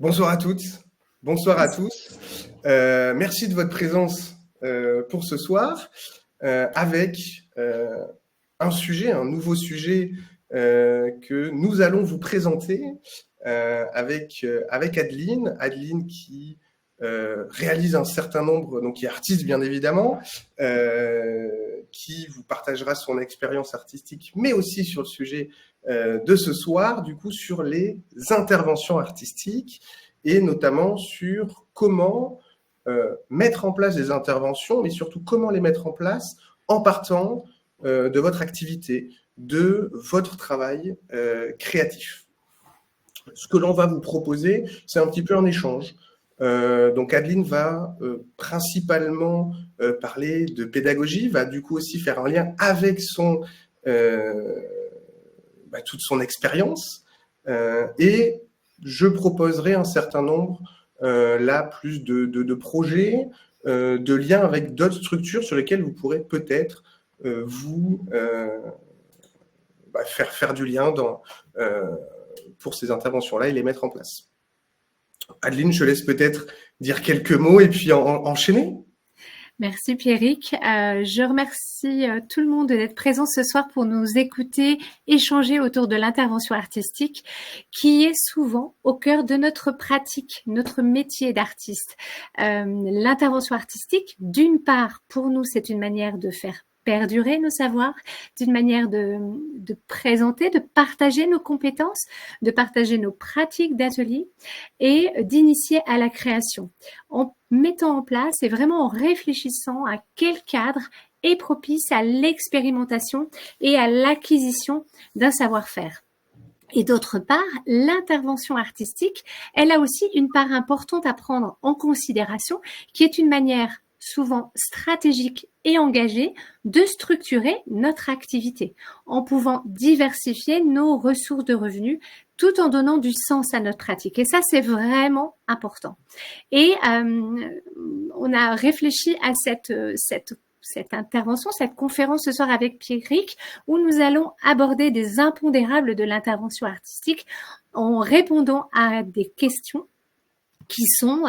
Bonsoir à toutes, bonsoir à tous. Merci de votre présence pour ce soir avec un nouveau sujet que nous allons vous présenter avec Adeline. Adeline qui réalise un certain nombre, donc qui est artiste bien évidemment, qui vous partagera son expérience artistique, mais aussi sur le sujet de ce soir, du coup, sur les interventions artistiques et notamment sur comment mettre en place des interventions, mais surtout comment les mettre en place en partant de votre activité, de votre travail créatif. Ce que l'on va vous proposer, c'est un petit peu un échange. Donc Adeline va principalement parler de pédagogie, va du coup aussi faire un lien avec toute son expérience, et je proposerai un certain nombre là plus de projets, de liens avec d'autres structures sur lesquelles vous pourrez peut-être vous faire du lien pour ces interventions-là et les mettre en place. Adeline, je te laisse peut-être dire quelques mots et puis enchaîner. Merci Pierrick. Je remercie tout le monde d'être présent ce soir pour nous écouter, échanger autour de l'intervention artistique qui est souvent au cœur de notre pratique, notre métier d'artiste. L'intervention artistique, d'une part, pour nous, c'est une manière de faire perdurer nos savoirs, d'une manière de présenter, de partager nos compétences, de partager nos pratiques d'atelier et d'initier à la création. En mettant en place et vraiment en réfléchissant à quel cadre est propice à l'expérimentation et à l'acquisition d'un savoir-faire. Et d'autre part, l'intervention artistique, elle a aussi une part importante à prendre en considération, qui est une manière souvent stratégique et engagée de structurer notre activité en pouvant diversifier nos ressources de revenus tout en donnant du sens à notre pratique. Et ça, c'est vraiment important. Et on a réfléchi à cette intervention, cette conférence ce soir avec Pierrick, où nous allons aborder des impondérables de l'intervention artistique en répondant à des questions qui sont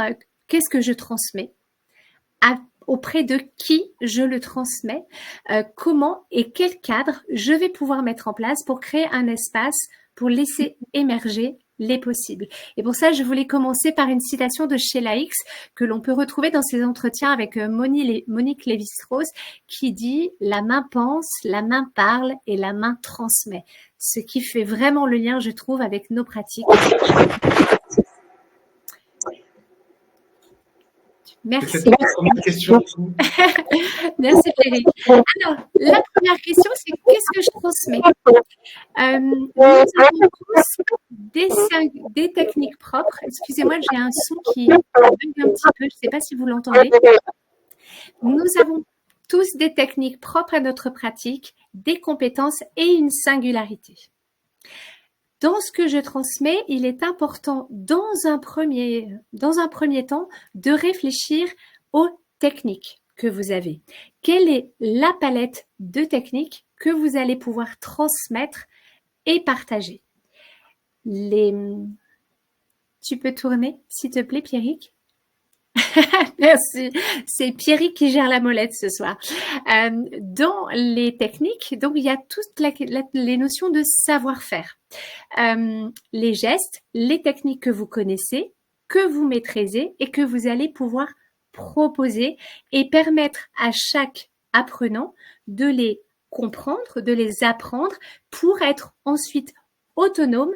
qu'est-ce que je transmets ? Auprès de qui je le transmets, comment et quel cadre je vais pouvoir mettre en place pour créer un espace pour laisser émerger les possibles. Et pour ça, je voulais commencer par une citation de Sheila Hicks que l'on peut retrouver dans ses entretiens avec Monique Lévi-Strauss qui dit « La main pense, la main parle et la main transmet ». Ce qui fait vraiment le lien, je trouve, avec nos pratiques. Merci. C'est la première question. Merci Pierrick. Alors, la première question, c'est qu'est-ce que je transmets ? Nous avons tous des techniques propres. Excusez-moi, j'ai un son qui bug un petit peu. Je ne sais pas si vous l'entendez. Nous avons tous des techniques propres à notre pratique, des compétences et une singularité. Dans ce que je transmets, il est important dans un premier temps de réfléchir aux techniques que vous avez. Quelle est la palette de techniques que vous allez pouvoir transmettre et partager ? Tu peux tourner, s'il te plaît, Pierrick ? Merci. C'est Pierrick qui gère la molette ce soir. Dans les techniques, donc il y a toutes les notions de savoir-faire. Les gestes, les techniques que vous connaissez, que vous maîtrisez et que vous allez pouvoir proposer et permettre à chaque apprenant de les comprendre, de les apprendre pour être ensuite autonome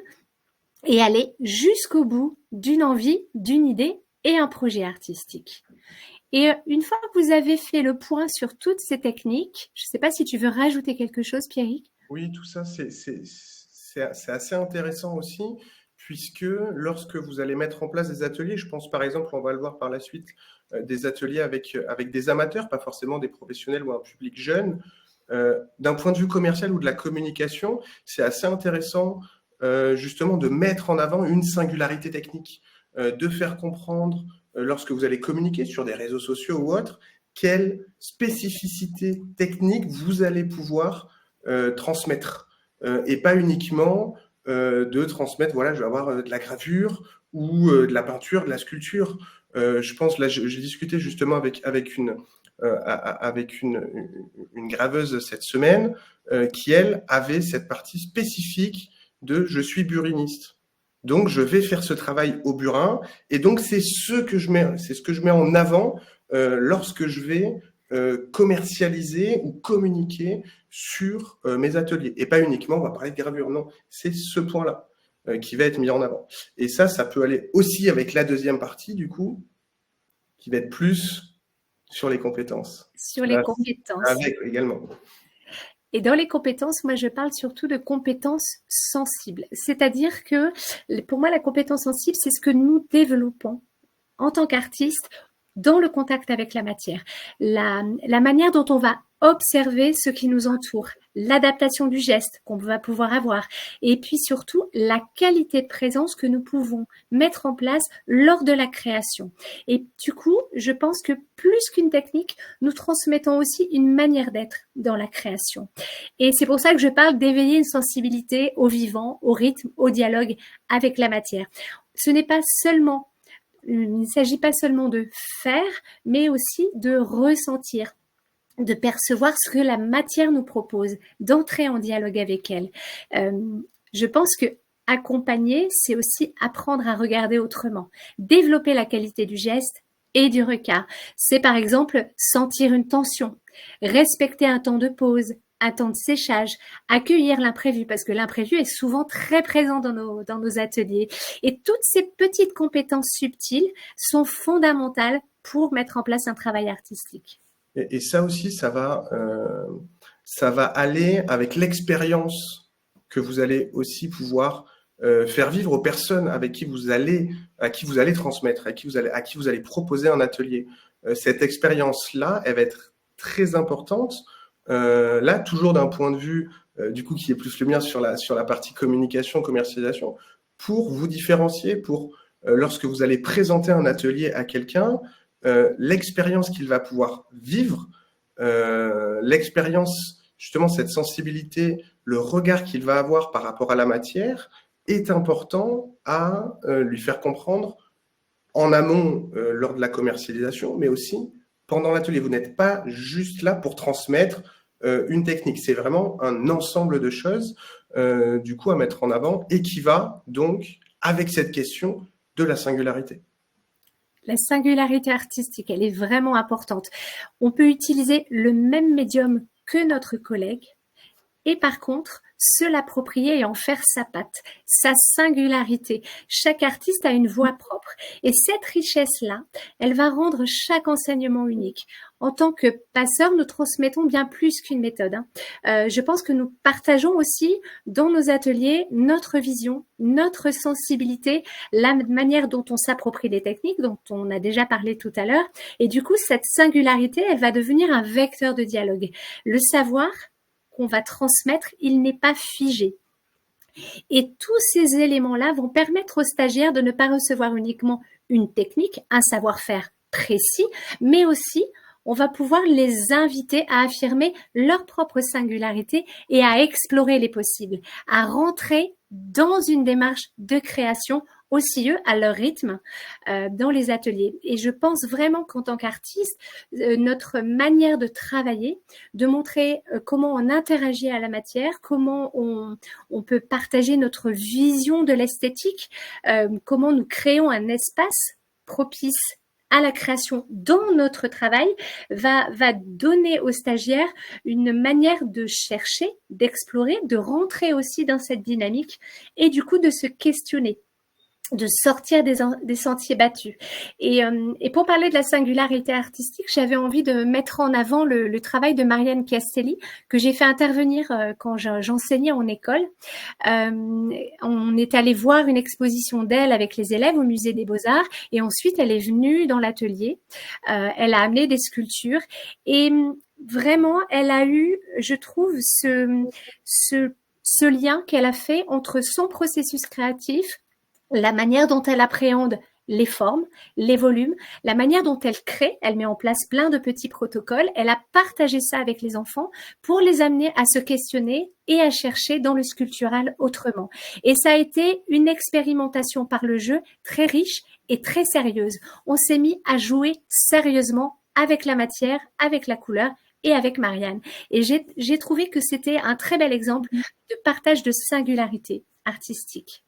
et aller jusqu'au bout d'une envie, d'une idée et un projet artistique. Et une fois que vous avez fait le point sur toutes ces techniques, je ne sais pas si tu veux rajouter quelque chose, Pierrick ? Oui, tout ça, c'est assez intéressant aussi, puisque lorsque vous allez mettre en place des ateliers, je pense par exemple, on va le voir par la suite, des ateliers avec des amateurs, pas forcément des professionnels ou un public jeune, d'un point de vue commercial ou de la communication, c'est assez intéressant justement de mettre en avant une singularité technique, de faire comprendre lorsque vous allez communiquer sur des réseaux sociaux ou autres, quelle spécificité technique vous allez pouvoir transmettre et pas uniquement de transmettre, voilà, je vais avoir de la gravure ou de la peinture, de la sculpture. Je pense, là, j'ai discuté justement avec une graveuse cette semaine qui, elle, avait cette partie spécifique de je suis buriniste. Donc, je vais faire ce travail au burin. Et donc, c'est ce que je mets en avant lorsque je vais commercialiser ou communiquer sur mes ateliers. Et pas uniquement, on va parler de gravure. Non, c'est ce point-là qui va être mis en avant. Et ça peut aller aussi avec la deuxième partie, du coup, qui va être plus sur les compétences. Sur les compétences. Avec également. Et dans les compétences, moi, je parle surtout de compétences sensibles. C'est-à-dire que, pour moi, la compétence sensible, c'est ce que nous développons en tant qu'artistes dans le contact avec la matière. La manière dont on va observer ce qui nous entoure, l'adaptation du geste qu'on va pouvoir avoir, et puis surtout la qualité de présence que nous pouvons mettre en place lors de la création. Et du coup, je pense que plus qu'une technique, nous transmettons aussi une manière d'être dans la création. Et c'est pour ça que je parle d'éveiller une sensibilité au vivant, au rythme, au dialogue avec la matière. Ce n'est pas seulement il ne s'agit pas seulement de faire, mais aussi de ressentir, de percevoir ce que la matière nous propose, d'entrer en dialogue avec elle. Je pense que accompagner, c'est aussi apprendre à regarder autrement, développer la qualité du geste et du regard. C'est par exemple sentir une tension, respecter un temps de pause, un temps de séchage, accueillir l'imprévu, parce que l'imprévu est souvent très présent dans nos ateliers. Et toutes ces petites compétences subtiles sont fondamentales pour mettre en place un travail artistique. Et ça aussi, ça va aller avec l'expérience que vous allez aussi pouvoir faire vivre aux personnes à qui vous allez transmettre, à qui vous allez proposer un atelier. Cette expérience-là, elle va être très importante. Là, toujours d'un point de vue, du coup, qui est plus le mien sur la partie communication, commercialisation, pour vous différencier, pour lorsque vous allez présenter un atelier à quelqu'un, l'expérience qu'il va pouvoir vivre, l'expérience, justement, cette sensibilité, le regard qu'il va avoir par rapport à la matière est important à lui faire comprendre en amont lors de la commercialisation, mais aussi pendant l'atelier. Vous n'êtes pas juste là pour transmettre une technique. C'est vraiment un ensemble de choses, du coup, à mettre en avant et qui va donc avec cette question de la singularité. La singularité artistique, elle est vraiment importante. On peut utiliser le même médium que notre collègue et par contre, se l'approprier et en faire sa patte, sa singularité. Chaque artiste a une voix propre et cette richesse-là, elle va rendre chaque enseignement unique. En tant que passeurs, nous transmettons bien plus qu'une méthode. Je pense que nous partageons aussi dans nos ateliers notre vision, notre sensibilité, la manière dont on s'approprie les techniques, dont on a déjà parlé tout à l'heure. Et du coup, cette singularité, elle va devenir un vecteur de dialogue. Le savoir qu'on va transmettre, il n'est pas figé. Et tous ces éléments-là vont permettre aux stagiaires de ne pas recevoir uniquement une technique, un savoir-faire précis, mais aussi on va pouvoir les inviter à affirmer leur propre singularité et à explorer les possibles, à rentrer dans une démarche de création aussi eux à leur rythme dans les ateliers. Et je pense vraiment qu'en tant qu'artiste, notre manière de travailler, de montrer comment on interagit à la matière, comment on peut partager notre vision de l'esthétique, comment nous créons un espace propice à la création dans notre travail va donner aux stagiaires une manière de chercher, d'explorer, de rentrer aussi dans cette dynamique et du coup de se questionner, de sortir des sentiers battus. Et pour parler de la singularité artistique, j'avais envie de mettre en avant le travail de Marianne Castelli, que j'ai fait intervenir quand j'enseignais en école. On est allé voir une exposition d'elle avec les élèves au Musée des Beaux-Arts, et ensuite elle est venue dans l'atelier. Elle a amené des sculptures, et vraiment, elle a eu, je trouve, ce lien qu'elle a fait entre son processus créatif, la manière dont elle appréhende les formes, les volumes, la manière dont elle crée, elle met en place plein de petits protocoles, elle a partagé ça avec les enfants pour les amener à se questionner et à chercher dans le sculptural autrement. Et ça a été une expérimentation par le jeu très riche et très sérieuse. On s'est mis à jouer sérieusement avec la matière, avec la couleur et avec Marianne. Et j'ai trouvé que c'était un très bel exemple de partage de singularité artistique.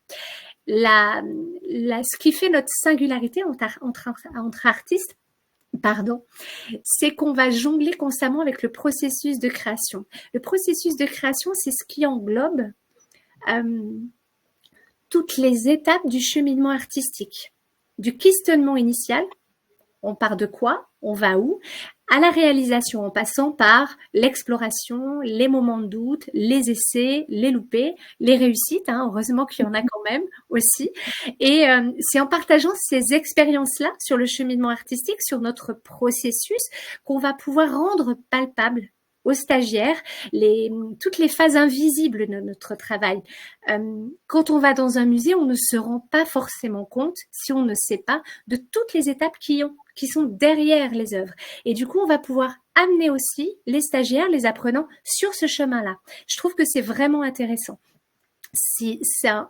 Ce qui fait notre singularité entre artistes, c'est qu'on va jongler constamment avec le processus de création. Le processus de création, c'est ce qui englobe toutes les étapes du cheminement artistique, du questionnement initial, on part de quoi, on va où, à la réalisation, en passant par l'exploration, les moments de doute, les essais, les loupés, les réussites, heureusement qu'il y en a quand même aussi. Et c'est en partageant ces expériences-là sur le cheminement artistique, sur notre processus, qu'on va pouvoir rendre palpable aux stagiaires toutes les phases invisibles de notre travail. Quand on va dans un musée, on ne se rend pas forcément compte, si on ne sait pas, de toutes les étapes qui sont derrière les œuvres. Et du coup, on va pouvoir amener aussi les stagiaires, les apprenants sur ce chemin-là. Je trouve que c'est vraiment intéressant.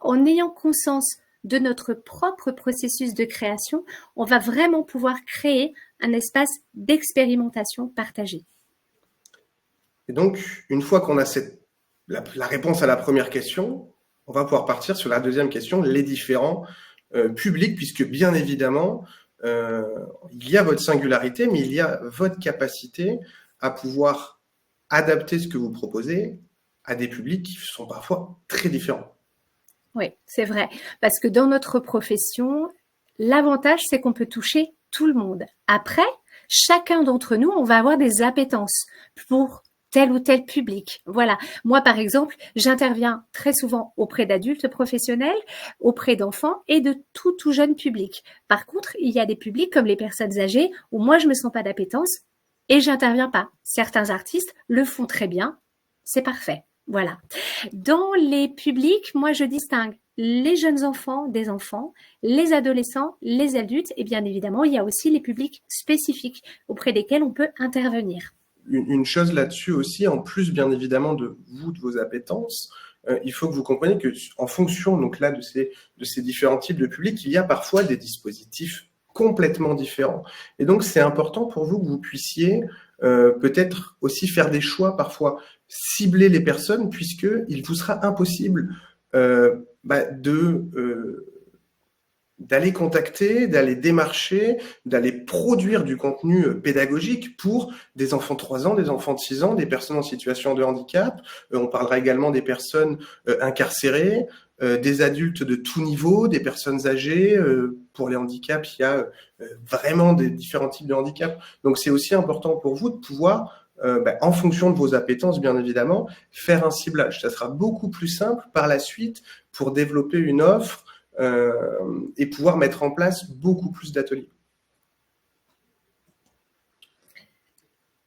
En ayant conscience de notre propre processus de création, on va vraiment pouvoir créer un espace d'expérimentation partagée. Et donc, une fois qu'on a la réponse à la première question, on va pouvoir partir sur la deuxième question, les différents publics, puisque bien évidemment, il y a votre singularité, mais il y a votre capacité à pouvoir adapter ce que vous proposez à des publics qui sont parfois très différents. Oui, c'est vrai. Parce que dans notre profession, l'avantage, c'est qu'on peut toucher tout le monde. Après, chacun d'entre nous, on va avoir des appétences pour tel ou tel public. Voilà. Moi, par exemple, j'interviens très souvent auprès d'adultes professionnels, auprès d'enfants et de tout jeune public. Par contre, il y a des publics comme les personnes âgées où moi, je me sens pas d'appétence et j'interviens pas. Certains artistes le font très bien. C'est parfait. Voilà. Dans les publics, moi, je distingue les jeunes enfants des enfants, les adolescents, les adultes et bien évidemment, il y a aussi les publics spécifiques auprès desquels on peut intervenir. Une chose là-dessus aussi, en plus bien évidemment de vos appétences, il faut que vous compreniez que en fonction donc là de ces différents types de publics, il y a parfois des dispositifs complètement différents. Et donc c'est important pour vous que vous puissiez peut-être aussi faire des choix parfois, cibler les personnes, puisque il vous sera impossible d'aller contacter, d'aller démarcher, d'aller produire du contenu pédagogique pour des enfants de 3 ans, des enfants de 6 ans, des personnes en situation de handicap. On parlera également des personnes incarcérées, des adultes de tout niveau, des personnes âgées. Pour les handicaps, il y a vraiment des différents types de handicaps. Donc c'est aussi important pour vous de pouvoir, en fonction de vos appétences, bien évidemment, faire un ciblage. Ça sera beaucoup plus simple par la suite pour développer une offre et pouvoir mettre en place beaucoup plus d'ateliers.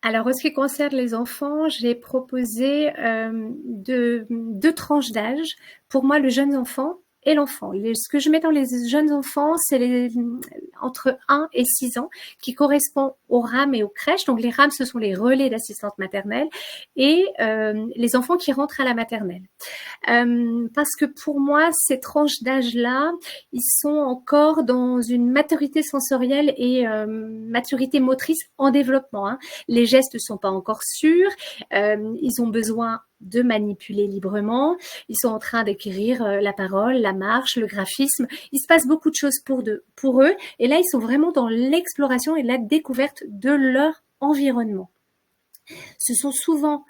Alors, en ce qui concerne les enfants, j'ai proposé deux tranches d'âge. Pour moi, le jeune enfant et l'enfant. Ce que je mets dans les jeunes enfants, c'est entre 1 et 6 ans, qui correspond aux RAM et aux crèches. Donc, les RAM, ce sont les relais d'assistante maternelle et les enfants qui rentrent à la maternelle. Parce que pour moi, ces tranches d'âge-là, ils sont encore dans une maturité sensorielle et maturité motrice en développement. Les gestes ne sont pas encore sûrs, ils ont besoin de manipuler librement, ils sont en train d'acquérir la parole, la marche, le graphisme. Il se passe beaucoup de choses pour eux et là, ils sont vraiment dans l'exploration et la découverte de leur environnement. Ce sont souvent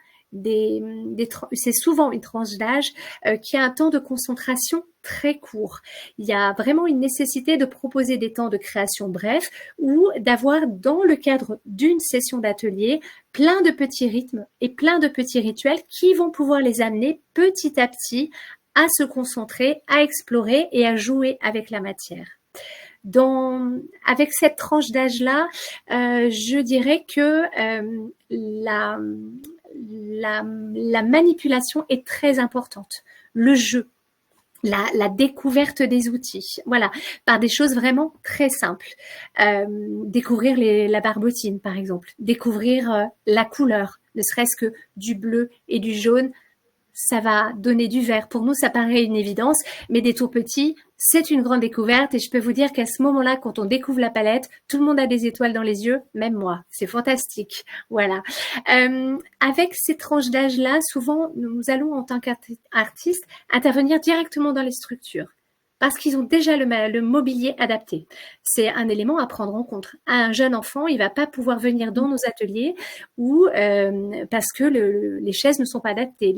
c'est souvent une tranche d'âge qui a un temps de concentration très court. Il y a vraiment une nécessité de proposer des temps de création brefs ou d'avoir dans le cadre d'une session d'atelier plein de petits rythmes et plein de petits rituels qui vont pouvoir les amener petit à petit à se concentrer, à explorer et à jouer avec la matière. Avec cette tranche d'âge-là, je dirais que la manipulation est très importante. Le jeu. la découverte des outils, voilà, par des choses vraiment très simples. Découvrir la barbotine, par exemple, découvrir la couleur, ne serait-ce que du bleu et du jaune, ça va donner du vert. Pour nous, ça paraît une évidence, mais des tout petits, c'est une grande découverte et je peux vous dire qu'à ce moment-là, quand on découvre la palette, tout le monde a des étoiles dans les yeux, même moi. C'est fantastique. Voilà. Avec ces tranches d'âge-là, souvent, nous allons, en tant qu'artistes, intervenir directement dans les structures parce qu'ils ont déjà le mobilier adapté. C'est un élément à prendre en compte. Un jeune enfant, il va pas pouvoir venir dans nos ateliers ou parce que les chaises ne sont pas adaptées,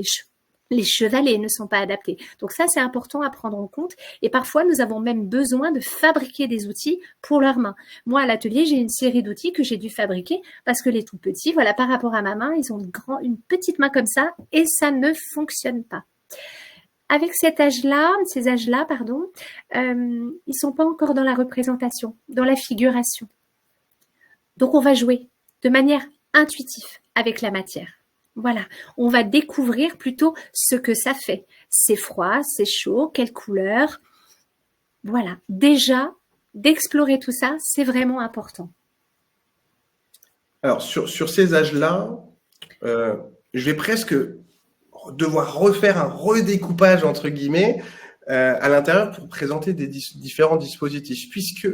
les chevalets ne sont pas adaptés. Donc ça, c'est important à prendre en compte. Et parfois, nous avons même besoin de fabriquer des outils pour leurs mains. Moi, à l'atelier, j'ai une série d'outils que j'ai dû fabriquer parce que les tout petits, voilà, par rapport à ma main, ils ont une petite main comme ça et ça ne fonctionne pas. Avec ces âges-là, pardon, ils sont pas encore dans la représentation, dans la figuration. Donc, on va jouer de manière intuitive avec la matière. Voilà, on va découvrir plutôt ce que ça fait. C'est froid, c'est chaud, quelle couleur. Voilà, déjà, d'explorer tout ça, c'est vraiment important. Alors, sur ces âges-là, je vais presque devoir refaire un redécoupage, entre guillemets, à l'intérieur pour présenter des différents dispositifs, puisque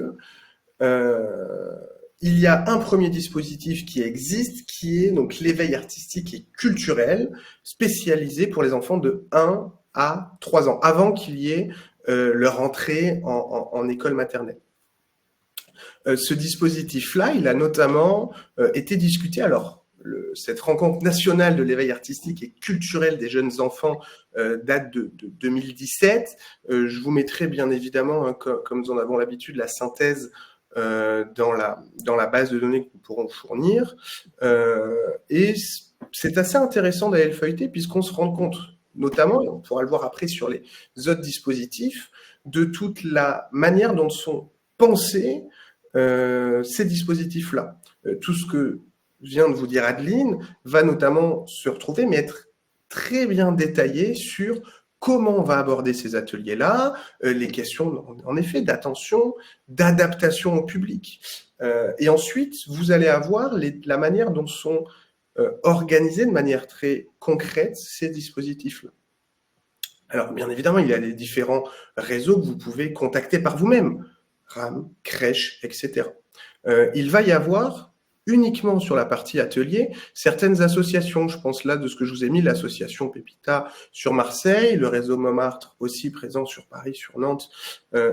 il y a un premier dispositif qui existe, qui est donc l'éveil artistique et culturel, spécialisé pour les enfants de 1 à 3 ans, avant qu'il y ait leur entrée en école maternelle. Ce dispositif-là, il a notamment été discuté, alors cette rencontre nationale de l'éveil artistique et culturel des jeunes enfants date de 2017. Je vous mettrai bien évidemment, hein, comme nous en avons l'habitude, la synthèse dans la base de données que nous pourrons fournir. Et c'est assez intéressant d'aller le feuilleter puisqu'on se rend compte, notamment, et on pourra le voir après sur les autres dispositifs, de toute la manière dont sont pensés ces dispositifs-là. Tout ce que vient de vous dire Adeline va notamment se retrouver, mais être très bien détaillé sur comment on va aborder ces ateliers-là, les questions, en effet, d'attention, d'adaptation au public. Et ensuite, vous allez avoir la manière dont sont organisés de manière très concrète ces dispositifs-là. Alors, bien évidemment, il y a les différents réseaux que vous pouvez contacter par vous-même, RAM, crèche, etc. Il va y avoir uniquement sur la partie atelier, certaines associations, je pense là de ce que je vous ai mis, l'association Pépita sur Marseille, le réseau Montmartre aussi présent sur Paris, sur Nantes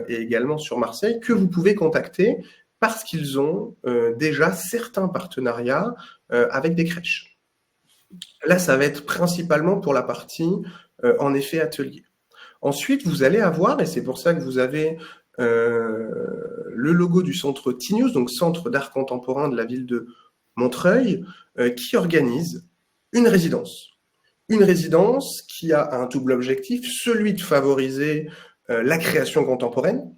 et également sur Marseille, que vous pouvez contacter parce qu'ils ont déjà certains partenariats avec des crèches. Là, ça va être principalement pour la partie, en effet, atelier. Ensuite, vous allez avoir, et c'est pour ça que vous avez le logo du centre Tinius, donc Centre d'art contemporain de la ville de Montreuil, qui organise une résidence. Une résidence qui a un double objectif, celui de favoriser la création contemporaine,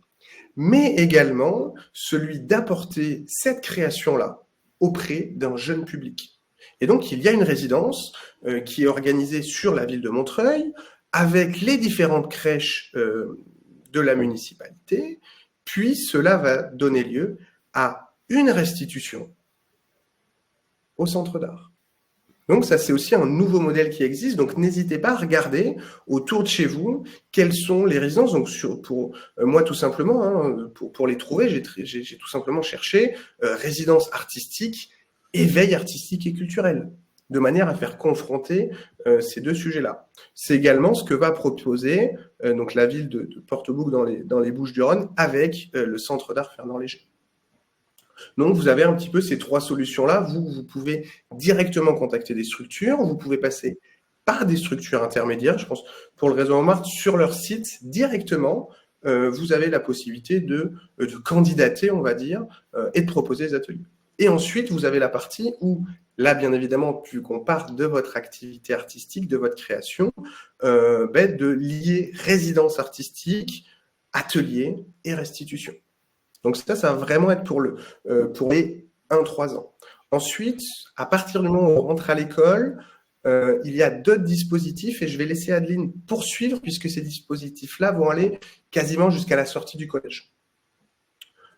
mais également celui d'apporter cette création-là auprès d'un jeune public. Et donc, il y a une résidence qui est organisée sur la ville de Montreuil, avec les différentes crèches de la municipalité, puis cela va donner lieu à une restitution au centre d'art. Donc ça, c'est aussi un nouveau modèle qui existe, donc n'hésitez pas à regarder autour de chez vous quelles sont les résidences. Donc pour moi, tout simplement, hein, pour les trouver, j'ai tout simplement cherché résidence artistique, éveil artistique et culturel, de manière à faire confronter ces deux sujets-là. C'est également ce que va proposer donc la ville de Portbouc dans les Bouches-du-Rhône avec le centre d'art Fernand Léger. Donc, vous avez un petit peu ces trois solutions-là. Vous pouvez directement contacter des structures, vous pouvez passer par des structures intermédiaires. Je pense pour le réseau Montmartre, sur leur site directement, vous avez la possibilité de candidater, on va dire, et de proposer des ateliers. Et ensuite, vous avez la partie où, là, bien évidemment, vu qu'on part de votre activité artistique, de votre création, de lier résidence artistique, atelier et restitution. Donc ça va vraiment être pour les 1-3 ans. Ensuite, à partir du moment où on rentre à l'école, il y a d'autres dispositifs et je vais laisser Adeline poursuivre puisque ces dispositifs-là vont aller quasiment jusqu'à la sortie du collège.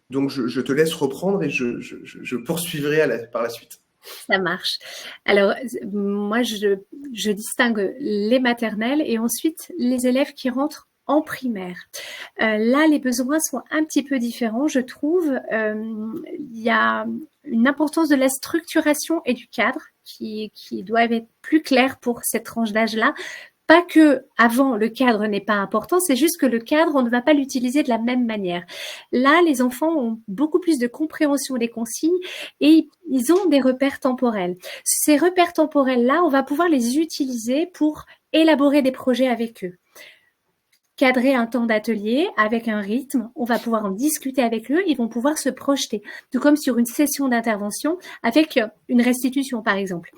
Donc, je te laisse reprendre et je poursuivrai par la suite. Ça marche. Alors, moi, je distingue les maternelles et ensuite les élèves qui rentrent en primaire. Là, les besoins sont un petit peu différents, je trouve. Il y a une importance de la structuration et du cadre qui doivent être plus clairs pour cette tranche d'âge-là. Pas que avant le cadre n'est pas important, c'est juste que le cadre, on ne va pas l'utiliser de la même manière. Là, les enfants ont beaucoup plus de compréhension des consignes et ils ont des repères temporels. Ces repères temporels-là, on va pouvoir les utiliser pour élaborer des projets avec eux. Cadrer un temps d'atelier avec un rythme, on va pouvoir en discuter avec eux, ils vont pouvoir se projeter, tout comme sur une session d'intervention avec une restitution par exemple.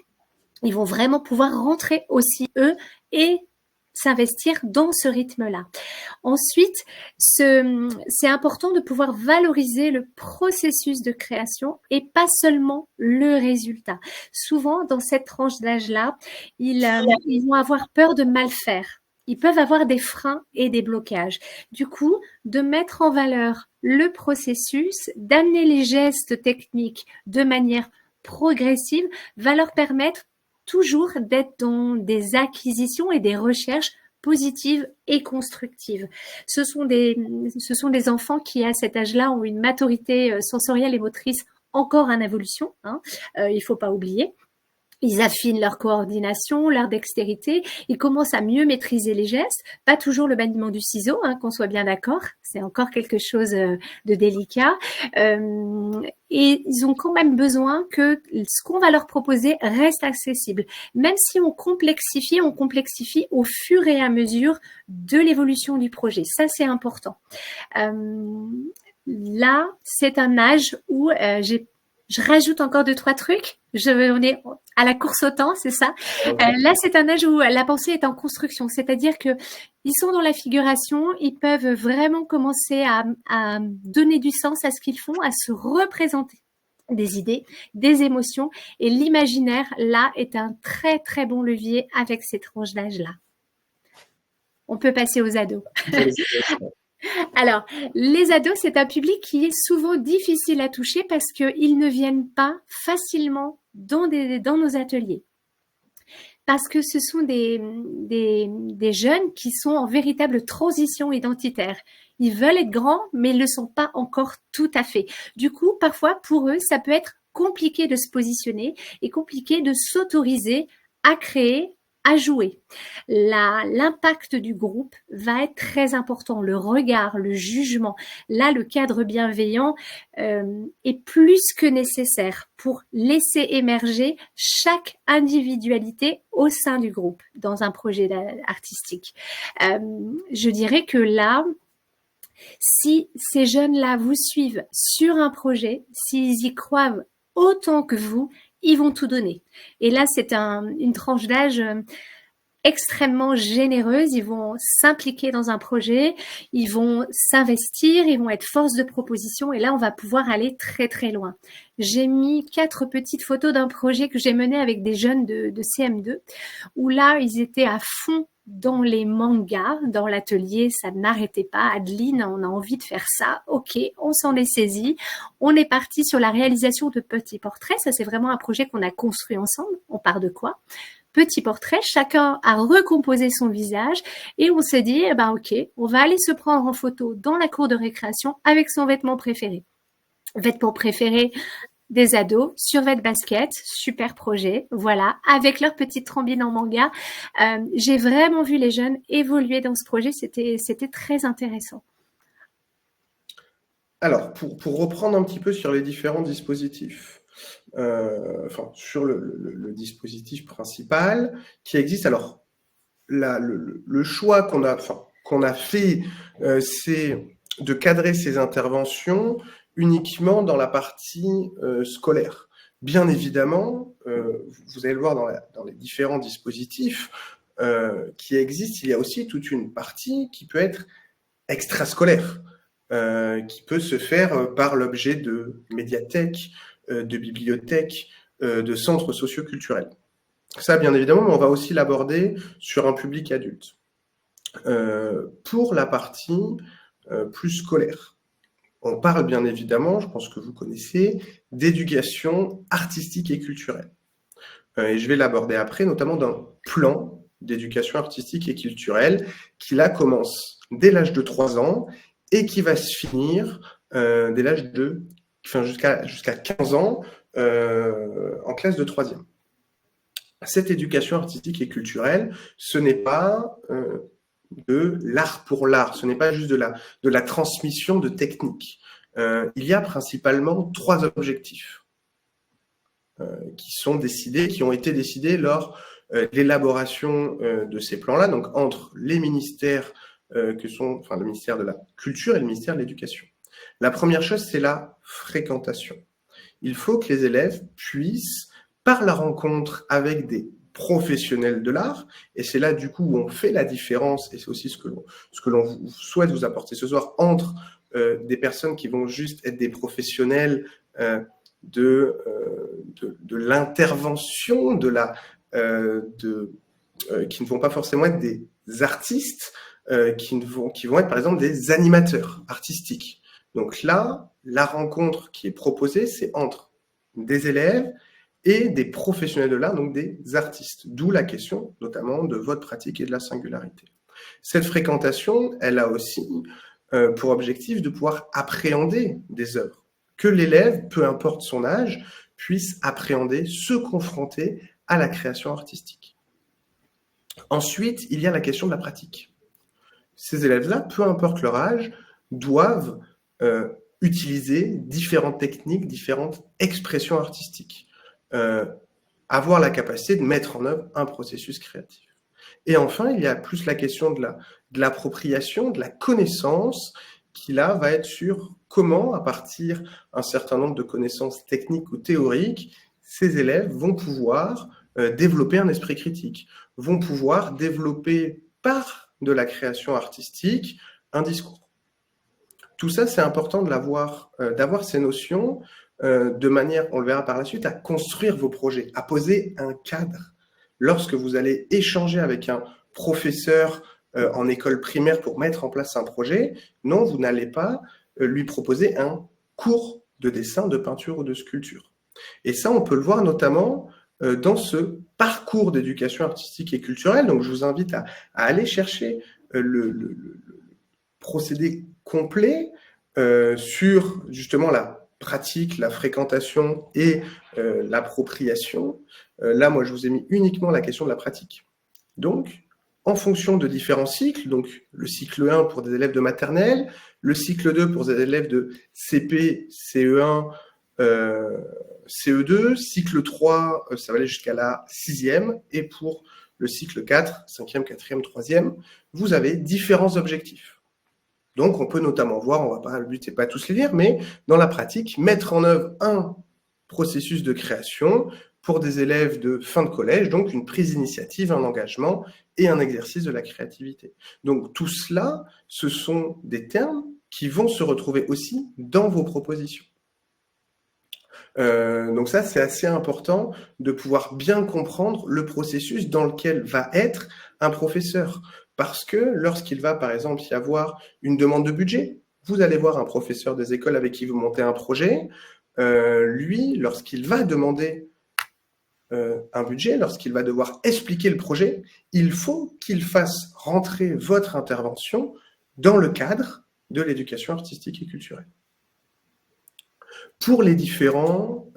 Ils vont vraiment pouvoir rentrer aussi eux et s'investir dans ce rythme-là. Ensuite, c'est important de pouvoir valoriser le processus de création et pas seulement le résultat. Souvent, dans cette tranche d'âge-là, ils vont avoir peur de mal faire. Ils peuvent avoir des freins et des blocages. Du coup, de mettre en valeur le processus, d'amener les gestes techniques de manière progressive va leur permettre toujours d'être dans des acquisitions et des recherches positives et constructives. Ce sont des enfants qui, à cet âge-là, ont une maturité sensorielle et motrice encore en évolution, il faut pas oublier. Ils affinent leur coordination, leur dextérité, ils commencent à mieux maîtriser les gestes, pas toujours le maniement du ciseau, qu'on soit bien d'accord, c'est encore quelque chose de délicat. Et ils ont quand même besoin que ce qu'on va leur proposer reste accessible. Même si on complexifie au fur et à mesure de l'évolution du projet. Ça, c'est important. Là, c'est un âge où je rajoute encore 2-3 trucs. On est à la course au temps, c'est ça. Là, c'est un âge où la pensée est en construction, c'est-à-dire que ils sont dans la figuration, ils peuvent vraiment commencer à donner du sens à ce qu'ils font, à se représenter des idées, des émotions, et l'imaginaire, là, est un très, très bon levier avec ces tranches d'âge-là. On peut passer aux ados. Alors, les ados, c'est un public qui est souvent difficile à toucher parce qu'ils ne viennent pas facilement dans nos ateliers. Parce que ce sont des jeunes qui sont en véritable transition identitaire. Ils veulent être grands, mais ils ne le sont pas encore tout à fait. Du coup, parfois, pour eux, ça peut être compliqué de se positionner et compliqué de s'autoriser à créer, à jouer. L'impact du groupe va être très important. Le regard, le jugement. Là, le cadre bienveillant est plus que nécessaire pour laisser émerger chaque individualité au sein du groupe dans un projet artistique. Je dirais que là, si ces jeunes-là vous suivent sur un projet, s'ils y croient autant que vous, ils vont tout donner. Et là, c'est une tranche d'âge extrêmement généreuse. Ils vont s'impliquer dans un projet, ils vont s'investir, ils vont être force de proposition. Et là, on va pouvoir aller très, très loin. J'ai mis 4 petites photos d'un projet que j'ai mené avec des jeunes de CM2, où là, ils étaient à fond dans les mangas, dans l'atelier, ça n'arrêtait pas. Adeline, on a envie de faire ça. Ok, on s'en est saisi. On est parti sur la réalisation de petits portraits. Ça, c'est vraiment un projet qu'on a construit ensemble. On part de quoi? Petit portrait, chacun a recomposé son visage et on s'est dit, ok, on va aller se prendre en photo dans la cour de récréation avec son vêtement préféré. Vêtement préféré des ados, survêt basket, super projet, voilà, avec leur petite trombine en manga. J'ai vraiment vu les jeunes évoluer dans ce projet, c'était très intéressant. Alors, pour reprendre un petit peu sur les différents dispositifs, sur le dispositif principal qui existe, alors le choix qu'on a fait, c'est de cadrer ces interventions uniquement dans la partie scolaire. Bien évidemment, vous allez le voir dans les différents dispositifs qui existent, il y a aussi toute une partie qui peut être extrascolaire, qui peut se faire par l'objet de médiathèques, de bibliothèques, de centres socioculturels. Ça, bien évidemment, mais on va aussi l'aborder sur un public adulte. Pour la partie plus scolaire, on parle bien évidemment, je pense que vous connaissez, d'éducation artistique et culturelle. Et je vais l'aborder après, notamment d'un plan d'éducation artistique et culturelle qui là commence dès l'âge de 3 ans et qui va se finir dès l'âge de, jusqu'à 15 ans en classe de 3e. Cette éducation artistique et culturelle, ce n'est pas de l'art pour l'art, ce n'est pas juste de la transmission de techniques. Il y a principalement 3 objectifs qui ont été décidés lors de l'élaboration de ces plans-là, donc entre les ministères que sont, enfin, le ministère de la Culture et le ministère de l'Éducation. La première chose, c'est la fréquentation. Il faut que les élèves puissent, par la rencontre avec des professionnels de l'art, et c'est là du coup où on fait la différence, et c'est aussi ce que l'on souhaite vous apporter ce soir, entre des personnes qui vont juste être des professionnels de l'intervention, qui ne vont pas forcément être des artistes, qui vont être par exemple des animateurs artistiques. Donc là, la rencontre qui est proposée, c'est entre des élèves et des professionnels de l'art, donc des artistes. D'où la question notamment de votre pratique et de la singularité. Cette fréquentation, elle a aussi pour objectif de pouvoir appréhender des œuvres, que l'élève, peu importe son âge, puisse appréhender, se confronter à la création artistique. Ensuite, il y a la question de la pratique. Ces élèves-là, peu importe leur âge, doivent utiliser différentes techniques, différentes expressions artistiques, avoir la capacité de mettre en œuvre un processus créatif. Et enfin, il y a plus la question de l'appropriation, de la connaissance, qui là va être sur comment, à partir d'un certain nombre de connaissances techniques ou théoriques, ces élèves vont pouvoir développer un esprit critique, vont pouvoir développer par de la création artistique un discours. Tout ça, c'est important de d'avoir ces notions de manière, on le verra par la suite, à construire vos projets, à poser un cadre. Lorsque vous allez échanger avec un professeur en école primaire pour mettre en place un projet, non, vous n'allez pas lui proposer un cours de dessin, de peinture ou de sculpture. Et ça, on peut le voir notamment dans ce parcours d'éducation artistique et culturelle. Donc, je vous invite à aller chercher le procédé complet sur justement la pratique, la fréquentation et l'appropriation. Là, moi, je vous ai mis uniquement la question de la pratique. Donc, en fonction de différents cycles, donc le cycle 1 pour des élèves de maternelle, le cycle 2 pour des élèves de CP, CE1, CE2, cycle 3, ça va aller jusqu'à la 6e, et pour le cycle 4, 5e, 4e, 3e, vous avez différents objectifs. Donc, on peut notamment voir, le but n'est pas tous les lire, mais dans la pratique, mettre en œuvre un processus de création pour des élèves de fin de collège, donc une prise d'initiative, un engagement et un exercice de la créativité. Donc, tout cela, ce sont des termes qui vont se retrouver aussi dans vos propositions. Donc ça, c'est assez important de pouvoir bien comprendre le processus dans lequel va être un professeur. Parce que lorsqu'il va, par exemple, y avoir une demande de budget, vous allez voir un professeur des écoles avec qui vous montez un projet, lui, lorsqu'il va demander un budget, lorsqu'il va devoir expliquer le projet, il faut qu'il fasse rentrer votre intervention dans le cadre de l'éducation artistique et culturelle. Pour les différents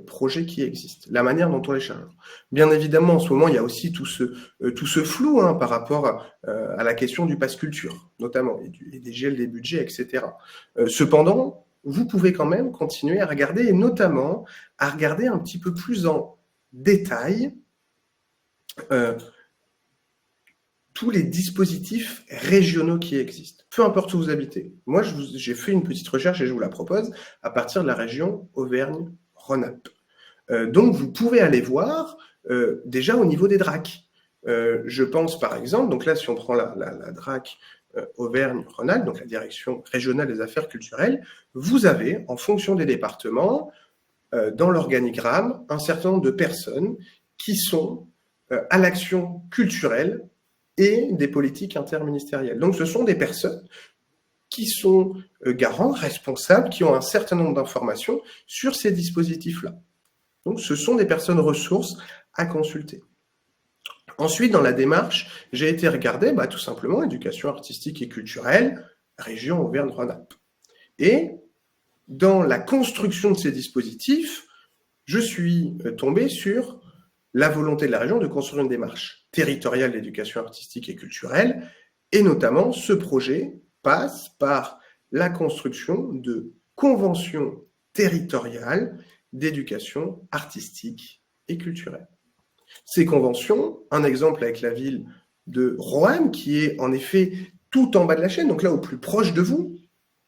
projets qui existent, la manière dont on les charge. Bien évidemment, en ce moment, il y a aussi tout ce flou par rapport à la question du pass culture, notamment, et des gels des budgets, etc. Cependant, vous pouvez quand même continuer à regarder, et notamment à regarder un petit peu plus en détail tous les dispositifs régionaux qui existent, peu importe où vous habitez. Moi, j'ai fait une petite recherche et je vous la propose à partir de la région Auvergne-Rhône-Alpes. Donc, vous pouvez aller voir déjà au niveau des DRAC. Je pense par exemple, donc là, si on prend la DRAC Auvergne-Rhône-Alpes, donc la Direction régionale des affaires culturelles, vous avez, en fonction des départements, dans l'organigramme, un certain nombre de personnes qui sont à l'action culturelle et des politiques interministérielles. Donc, ce sont des personnes qui sont garants, responsables, qui ont un certain nombre d'informations sur ces dispositifs-là. Donc, ce sont des personnes ressources à consulter. Ensuite, dans la démarche, j'ai été regarder tout simplement éducation artistique et culturelle, région Auvergne-Rhône-Alpes. Et dans la construction de ces dispositifs, je suis tombé sur la volonté de la région de construire une démarche territoriale d'éducation artistique et culturelle, et notamment ce projet passe par la construction de conventions territoriales d'éducation artistique et culturelle. Ces conventions, un exemple avec la ville de Roanne, qui est en effet tout en bas de la chaîne, donc là au plus proche de vous,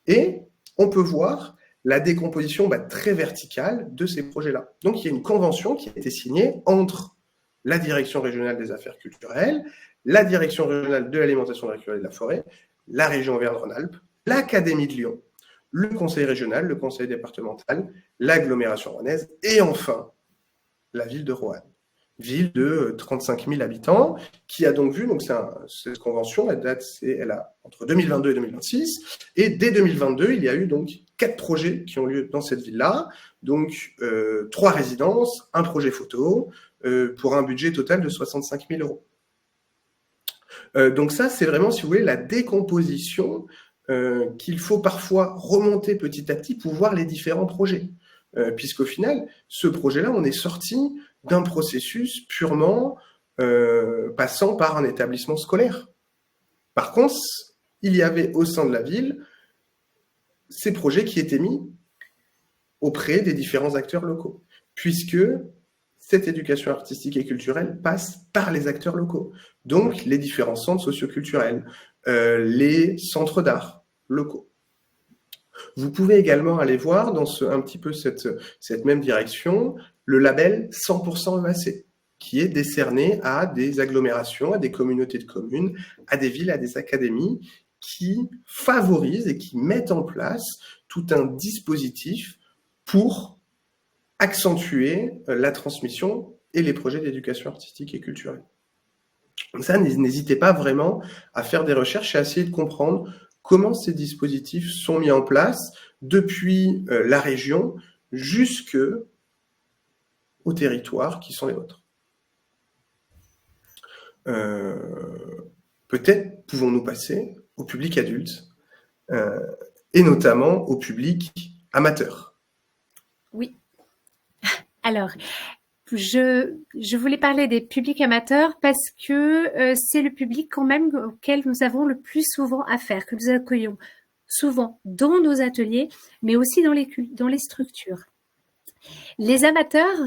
et on peut voir la décomposition très verticale de ces projets-là. Donc il y a une convention qui a été signée entre la Direction régionale des affaires culturelles, la Direction régionale de l'alimentation, de l'agriculture et de la forêt, la région Auvergne-Rhône-Alpes, l'Académie de Lyon, le conseil régional, le conseil départemental, l'agglomération rouennaise et enfin la ville de Roanne. Ville de 35 000 habitants, qui a donc vu, donc cette convention, elle a entre 2022 et 2026, et dès 2022, il y a eu donc 4 projets qui ont lieu dans cette ville-là, donc 3 résidences, un projet photo, pour un budget total de 65 000 euros. Donc ça, c'est vraiment, si vous voulez, la décomposition qu'il faut parfois remonter petit à petit pour voir les différents projets. Puisqu'au final, ce projet-là, on est sorti d'un processus purement passant par un établissement scolaire. Par contre, il y avait au sein de la ville ces projets qui étaient mis auprès des différents acteurs locaux, puisque cette éducation artistique et culturelle passe par les acteurs locaux. Donc, les différents centres socioculturels, les centres d'art locaux. Vous pouvez également aller voir dans un petit peu cette même direction le label 100% EAC, qui est décerné à des agglomérations, à des communautés de communes, à des villes, à des académies qui favorisent et qui mettent en place tout un dispositif pour accentuer la transmission et les projets d'éducation artistique et culturelle. Donc ça, n'hésitez pas vraiment à faire des recherches et à essayer de comprendre comment ces dispositifs sont mis en place depuis la région jusque aux territoires qui sont les vôtres. Peut-être pouvons-nous passer au public adulte et notamment au public amateur. Oui. Alors, je voulais parler des publics amateurs parce que c'est le public quand même auquel nous avons le plus souvent affaire, que nous accueillons souvent dans nos ateliers, mais aussi dans les structures. Les amateurs,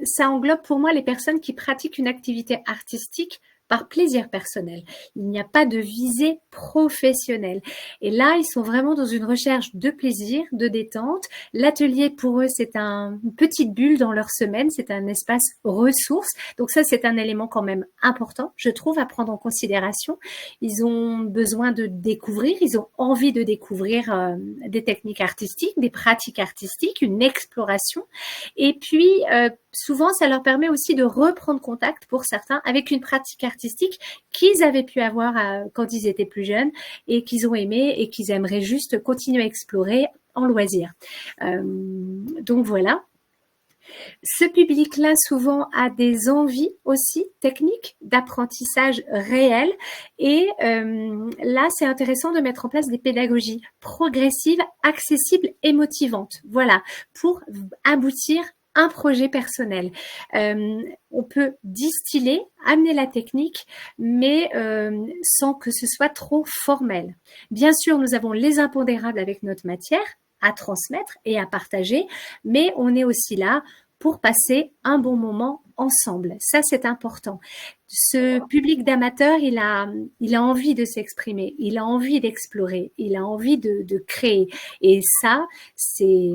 ça englobe pour moi les personnes qui pratiquent une activité artistique par plaisir personnel. Il n'y a pas de visée professionnelle. Et là, ils sont vraiment dans une recherche de plaisir, de détente. L'atelier, pour eux, c'est une petite bulle dans leur semaine. C'est un espace ressource. Donc ça, c'est un élément quand même important, je trouve, à prendre en considération. Ils ont besoin de découvrir, ils ont envie de découvrir des techniques artistiques, des pratiques artistiques, une exploration. Et puis, souvent, ça leur permet aussi de reprendre contact, pour certains, avec une pratique artistique qu'ils avaient pu avoir quand ils étaient plus jeunes et qu'ils ont aimé et qu'ils aimeraient juste continuer à explorer en loisir. Donc voilà. Ce public-là, souvent, a des envies aussi techniques d'apprentissage réel. Et là, c'est intéressant de mettre en place des pédagogies progressives, accessibles et motivantes. Voilà, pour aboutir un projet personnel. On peut distiller, amener la technique, mais sans que ce soit trop formel. Bien sûr, nous avons les impondérables avec notre matière à transmettre et à partager, mais on est aussi là pour passer un bon moment ensemble. Ça, c'est important. Ce public d'amateurs, il a envie de s'exprimer, il a envie d'explorer, il a envie de créer. Et ça, c'est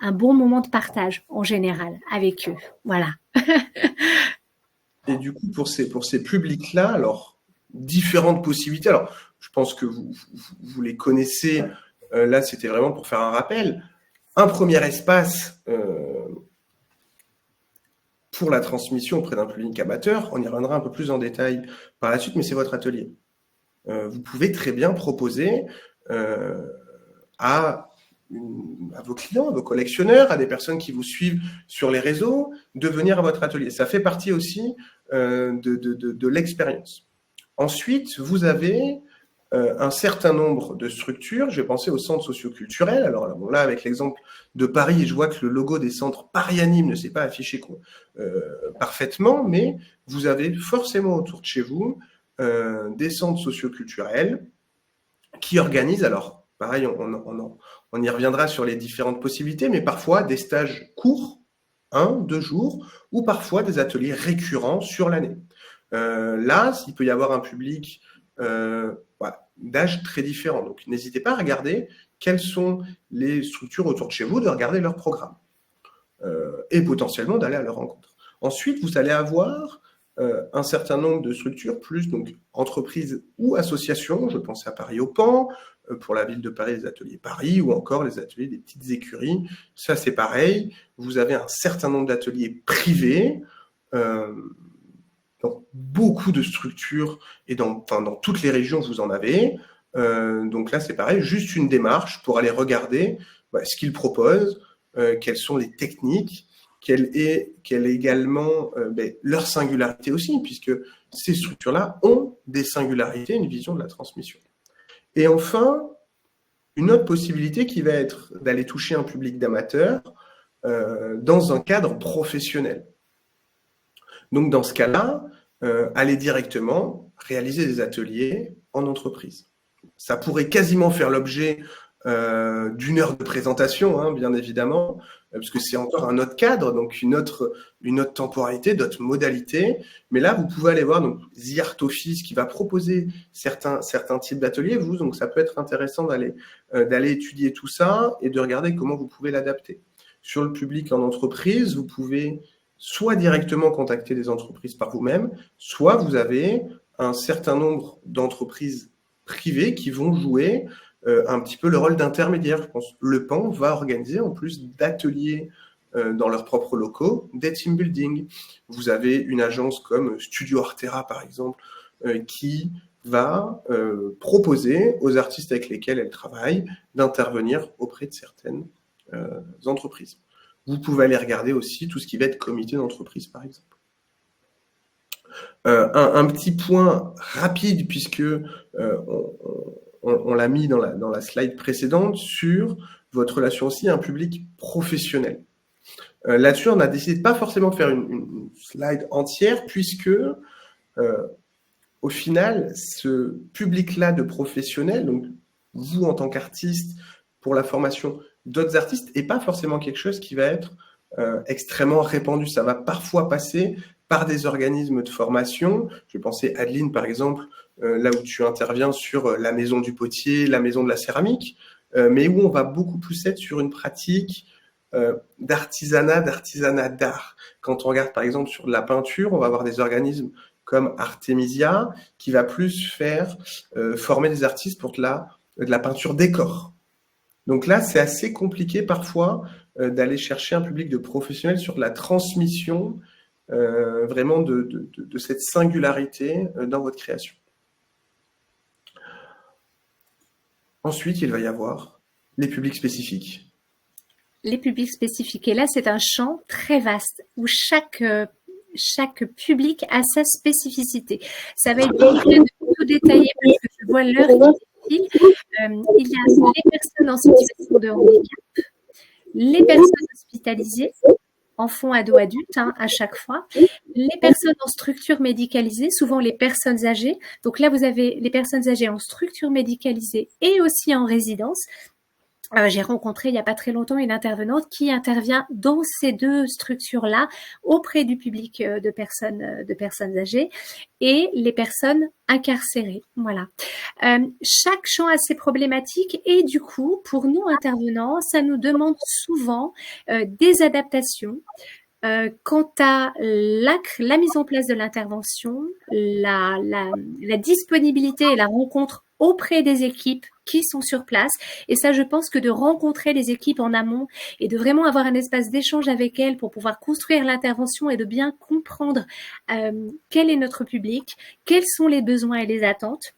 un bon moment de partage en général avec eux. Voilà. Et du coup, pour ces publics-là, alors, différentes possibilités. Alors, je pense que vous les connaissez. Là, c'était vraiment pour faire un rappel. Un premier espace pour la transmission auprès d'un public amateur, on y reviendra un peu plus en détail par la suite, mais c'est votre atelier. Vous pouvez très bien proposer à vos clients, à vos collectionneurs, à des personnes qui vous suivent sur les réseaux, de venir à votre atelier. Ça fait partie aussi de l'expérience. Ensuite, vous avez un certain nombre de structures. Je vais penser aux centres socioculturels. Alors là, avec l'exemple de Paris, je vois que le logo des centres Paris-Anime ne s'est pas affiché parfaitement, mais vous avez forcément autour de chez vous des centres socioculturels qui organisent, alors pareil, on y reviendra sur les différentes possibilités, mais parfois des stages courts, 1-2 jours, ou parfois des ateliers récurrents sur l'année. Là, il peut y avoir un public d'âge très différent. Donc, n'hésitez pas à regarder quelles sont les structures autour de chez vous, de regarder leur programme et potentiellement d'aller à leur rencontre. Ensuite, vous allez avoir un certain nombre de structures, plus donc entreprises ou associations. Je pense à Paris au Pan, pour la ville de Paris, les ateliers Paris, ou encore les ateliers des petites écuries. Ça, c'est pareil. Vous avez un certain nombre d'ateliers privés, dans beaucoup de structures et dans toutes les régions, vous en avez. Donc là, c'est pareil, juste une démarche pour aller regarder ce qu'ils proposent, quelles sont les techniques, quelle est également leur singularité aussi, puisque ces structures-là ont des singularités, une vision de la transmission. Et enfin, une autre possibilité qui va être d'aller toucher un public d'amateurs dans un cadre professionnel. Donc, dans ce cas-là, aller directement réaliser des ateliers en entreprise. Ça pourrait quasiment faire l'objet d'une heure de présentation, bien évidemment, parce que c'est encore un autre cadre, donc une autre temporalité, d'autres modalités. Mais là, vous pouvez aller voir donc The Art Office qui va proposer certains types d'ateliers. Donc ça peut être intéressant d'aller étudier tout ça et de regarder comment vous pouvez l'adapter. Sur le public en entreprise, vous pouvez soit directement contacter des entreprises par vous-même, soit vous avez un certain nombre d'entreprises privées qui vont jouer un petit peu le rôle d'intermédiaire. Je pense que Le Pan va organiser en plus d'ateliers dans leurs propres locaux, des team building. Vous avez une agence comme Studio Artera, par exemple, qui va proposer aux artistes avec lesquels elle travaille d'intervenir auprès de certaines entreprises. Vous pouvez aller regarder aussi tout ce qui va être comité d'entreprise, par exemple. Un petit point rapide, puisque on l'a mis dans la slide précédente, sur votre relation aussi à un public professionnel. Là-dessus, on a décidé de pas forcément faire une slide entière, puisque au final, ce public-là de professionnels, donc vous en tant qu'artiste, pour la formation d'autres artistes, n'est pas forcément quelque chose qui va être extrêmement répandu. Ça va parfois passer par des organismes de formation. Je vais penser, Adeline, par exemple, là où tu interviens sur la maison du potier, la maison de la céramique, mais où on va beaucoup plus être sur une pratique d'artisanat d'art. Quand on regarde, par exemple, sur de la peinture, on va avoir des organismes comme Artemisia, qui va plus faire former des artistes pour de la peinture décor. Donc là, c'est assez compliqué parfois d'aller chercher un public de professionnels sur de la transmission vraiment de cette singularité dans votre création. Ensuite, il va y avoir les publics spécifiques. Les publics spécifiques. Et là, c'est un champ très vaste où chaque public a sa spécificité. Ça va être compliqué de tout détailler parce que je vois l'heure qui défile. Il y a les personnes en situation de handicap, les personnes hospitalisées, enfants, ados, adultes, à chaque fois, les personnes en structure médicalisée, souvent les personnes âgées. Donc là, vous avez les personnes âgées en structure médicalisée et aussi en résidence. J'ai rencontré il n'y a pas très longtemps une intervenante qui intervient dans ces deux structures-là auprès du public de personnes âgées et les personnes incarcérées. Voilà. Chaque champ a ses problématiques et du coup, pour nous intervenants, ça nous demande souvent des adaptations. Quant à la mise en place de l'intervention, la disponibilité et la rencontre auprès des équipes qui sont sur place. Et ça, je pense que de rencontrer les équipes en amont et de vraiment avoir un espace d'échange avec elles pour pouvoir construire l'intervention et de bien comprendre quel est notre public, quels sont les besoins et les attentes,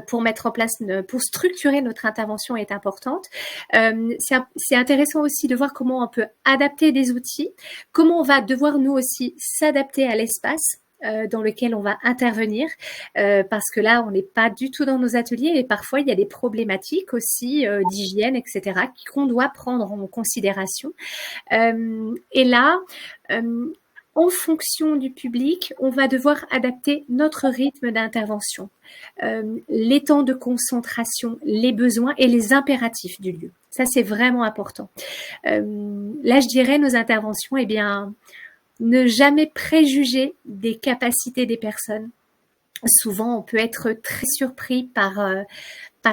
pour mettre en place, pour structurer notre intervention est importante. C'est intéressant aussi de voir comment on peut adapter des outils, comment on va devoir nous aussi s'adapter à l'espace dans lequel on va intervenir, parce que là, on n'est pas du tout dans nos ateliers et parfois, il y a des problématiques aussi d'hygiène, etc., qu'on doit prendre en considération. Et là, en fonction du public, on va devoir adapter notre rythme d'intervention, les temps de concentration, les besoins et les impératifs du lieu. Ça, c'est vraiment important. Là, je dirais nos interventions, eh bien, ne jamais préjuger des capacités des personnes. Souvent, on peut être très surpris par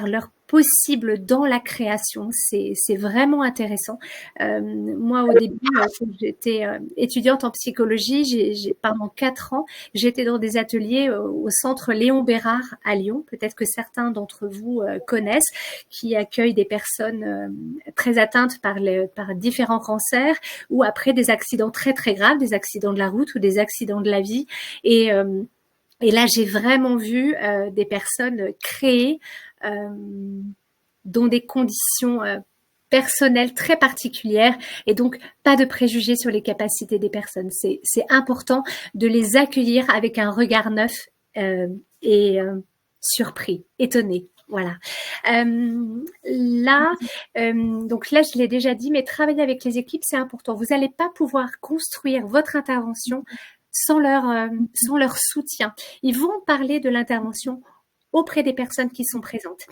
leur possible dans la création. C'est vraiment intéressant. Moi, au début, quand j'étais étudiante en psychologie, pendant 4 ans, j'étais dans des ateliers au centre Léon Bérard à Lyon. Peut-être que certains d'entre vous connaissent, qui accueillent des personnes très atteintes par différents cancers ou après des accidents très très graves, des accidents de la route ou des accidents de la vie. Et là, j'ai vraiment vu des personnes créer dans des conditions personnelles très particulières et donc pas de préjugés sur les capacités des personnes. C'est important de les accueillir avec un regard neuf et surpris, étonné. Voilà. Donc là, je l'ai déjà dit, mais travailler avec les équipes, c'est important. Vous n'allez pas pouvoir construire votre intervention sans leur soutien. Ils vont parler de l'intervention auprès des personnes qui sont présentes.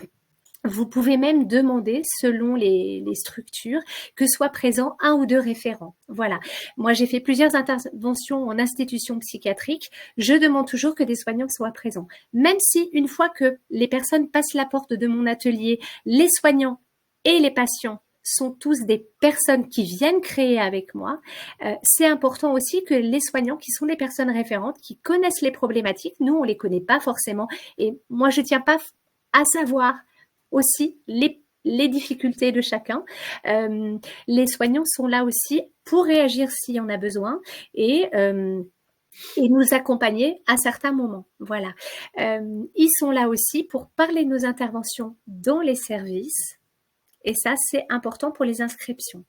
Vous pouvez même demander, selon les structures, que soit présent 1 ou 2 référents. Voilà. Moi, j'ai fait plusieurs interventions en institution psychiatrique. Je demande toujours que des soignants soient présents. Même si, une fois que les personnes passent la porte de mon atelier, les soignants et les patients sont tous des personnes qui viennent créer avec moi. C'est important aussi que les soignants, qui sont des personnes référentes, qui connaissent les problématiques, nous, on les connaît pas forcément. Et moi, je tiens pas à savoir aussi les difficultés de chacun. Les soignants sont là aussi pour réagir s'il y en a besoin et nous accompagner à certains moments. Voilà. Ils sont là aussi pour parler de nos interventions dans les services. Et ça, c'est important pour les inscriptions.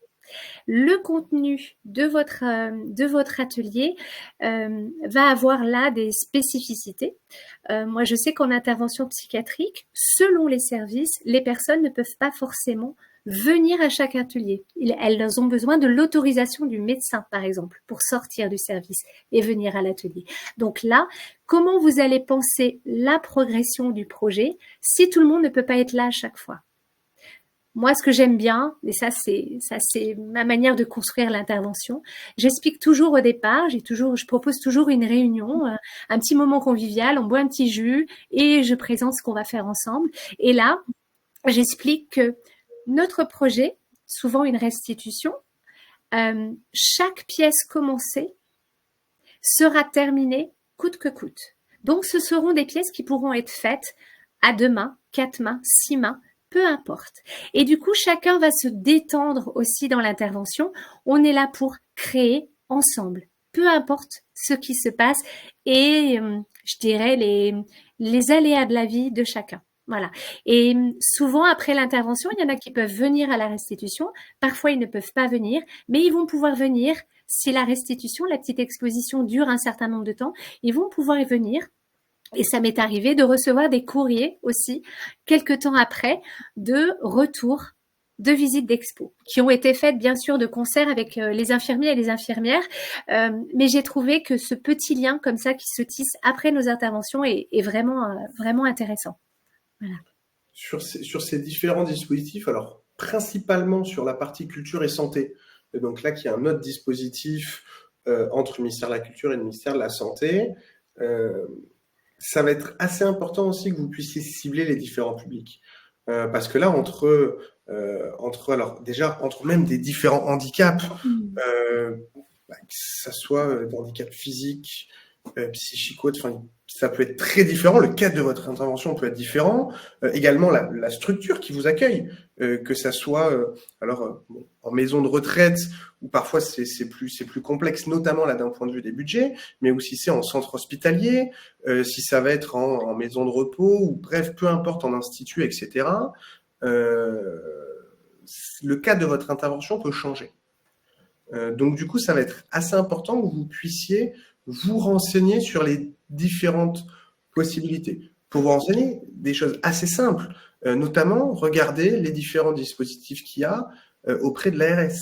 Le contenu de votre atelier va avoir là des spécificités. Moi, je sais qu'en intervention psychiatrique, selon les services, les personnes ne peuvent pas forcément venir à chaque atelier. Elles ont besoin de l'autorisation du médecin, par exemple, pour sortir du service et venir à l'atelier. Donc là, comment vous allez penser la progression du projet si tout le monde ne peut pas être là à chaque fois ? Moi, ce que j'aime bien, et ça c'est ma manière de construire l'intervention, j'explique toujours au départ, je propose toujours une réunion, un petit moment convivial, on boit un petit jus et je présente ce qu'on va faire ensemble. Et là, j'explique que notre projet, souvent une restitution, chaque pièce commencée sera terminée coûte que coûte. Donc, ce seront des pièces qui pourront être faites à 2 mains, 4 mains, 6 mains, peu importe. Et du coup, chacun va se détendre aussi dans l'intervention. On est là pour créer ensemble, peu importe ce qui se passe et je dirais les aléas de la vie de chacun. Voilà. Et souvent, après l'intervention, il y en a qui peuvent venir à la restitution. Parfois, ils ne peuvent pas venir, mais ils vont pouvoir venir si la restitution, la petite exposition dure un certain nombre de temps. Ils vont pouvoir y venir. Et ça m'est arrivé de recevoir des courriers aussi, quelques temps après, de retour de visites d'expo, qui ont été faites bien sûr de concert avec les infirmiers et les infirmières, mais j'ai trouvé que ce petit lien comme ça qui se tisse après nos interventions est vraiment intéressant. Voilà. Sur ces différents dispositifs, alors principalement sur la partie culture et santé, et donc là, qu'il y a un autre dispositif entre le ministère de la Culture et le ministère de la Santé, ça va être assez important aussi que vous puissiez cibler les différents publics. Parce que là, entre même des différents handicaps, que ça soit des handicaps physiques, psychiques, enfin, ça peut être très différent, le cadre de votre intervention peut être différent, également la structure qui vous accueille, que ça soit en maison de retraite, où parfois c'est plus complexe, notamment là d'un point de vue des budgets, mais aussi c'est en centre hospitalier, si ça va être en maison de repos, ou bref, peu importe, en institut, etc. Le cadre de votre intervention peut changer. Donc du coup, ça va être assez important que vous puissiez vous renseigner sur les différentes possibilités. Pour vous renseigner, des choses assez simples, notamment regarder les différents dispositifs qu'il y a auprès de l'ARS.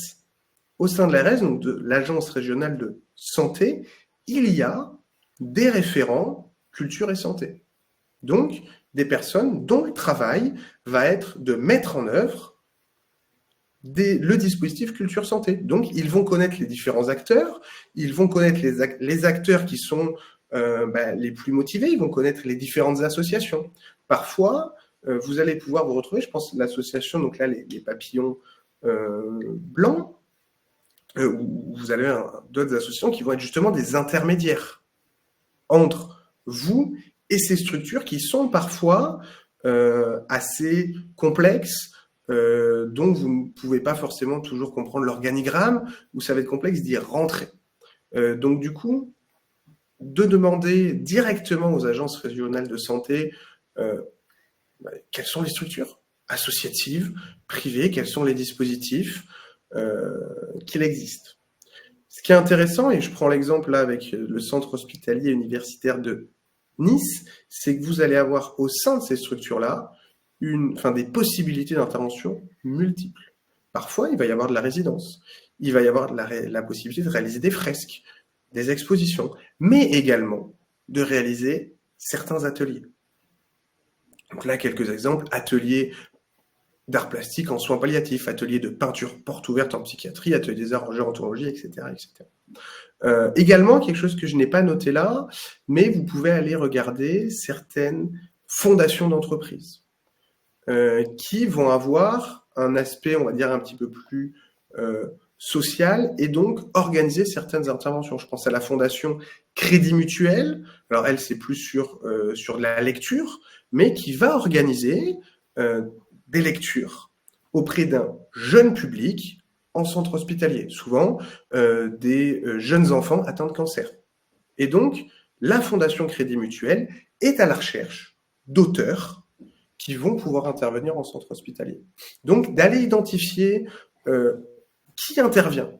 Au sein de l'ARS, donc de l'Agence régionale de santé, il y a des référents culture et santé. Donc, des personnes dont le travail va être de mettre en œuvre le dispositif culture santé. Donc, ils vont connaître les différents acteurs, ils vont connaître les acteurs qui sont les plus motivés, ils vont connaître les différentes associations. Parfois, vous allez pouvoir vous retrouver, je pense, l'association, donc là, les papillons blancs, où vous avez d'autres associations qui vont être justement des intermédiaires entre vous et ces structures qui sont parfois assez complexes, dont vous ne pouvez pas forcément toujours comprendre l'organigramme, où ça va être complexe d'y rentrer. Donc du coup, de demander directement aux agences régionales de santé quelles sont les structures associatives, privées, quels sont les dispositifs qu'il existe. Ce qui est intéressant, et je prends l'exemple là avec le centre hospitalier universitaire de Nice, c'est que vous allez avoir au sein de ces structures-là des possibilités d'intervention multiples. Parfois, il va y avoir de la résidence, il va y avoir la possibilité de réaliser des fresques, des expositions, mais également de réaliser certains ateliers. Donc là, quelques exemples, ateliers d'art plastique en soins palliatifs, ateliers de peinture porte ouverte en psychiatrie, ateliers des arts en gérontologie, etc. Également, quelque chose que je n'ai pas noté là, mais vous pouvez aller regarder certaines fondations d'entreprises qui vont avoir un aspect, on va dire, un petit peu plus social et donc organiser certaines interventions. Je pense à la fondation Crédit Mutuel. Alors elle, c'est plus sur la lecture, mais qui va organiser des lectures auprès d'un jeune public en centre hospitalier, souvent des jeunes enfants atteints de cancer. Et donc, la Fondation Crédit Mutuel est à la recherche d'auteurs qui vont pouvoir intervenir en centre hospitalier. Donc, d'aller identifier qui intervient.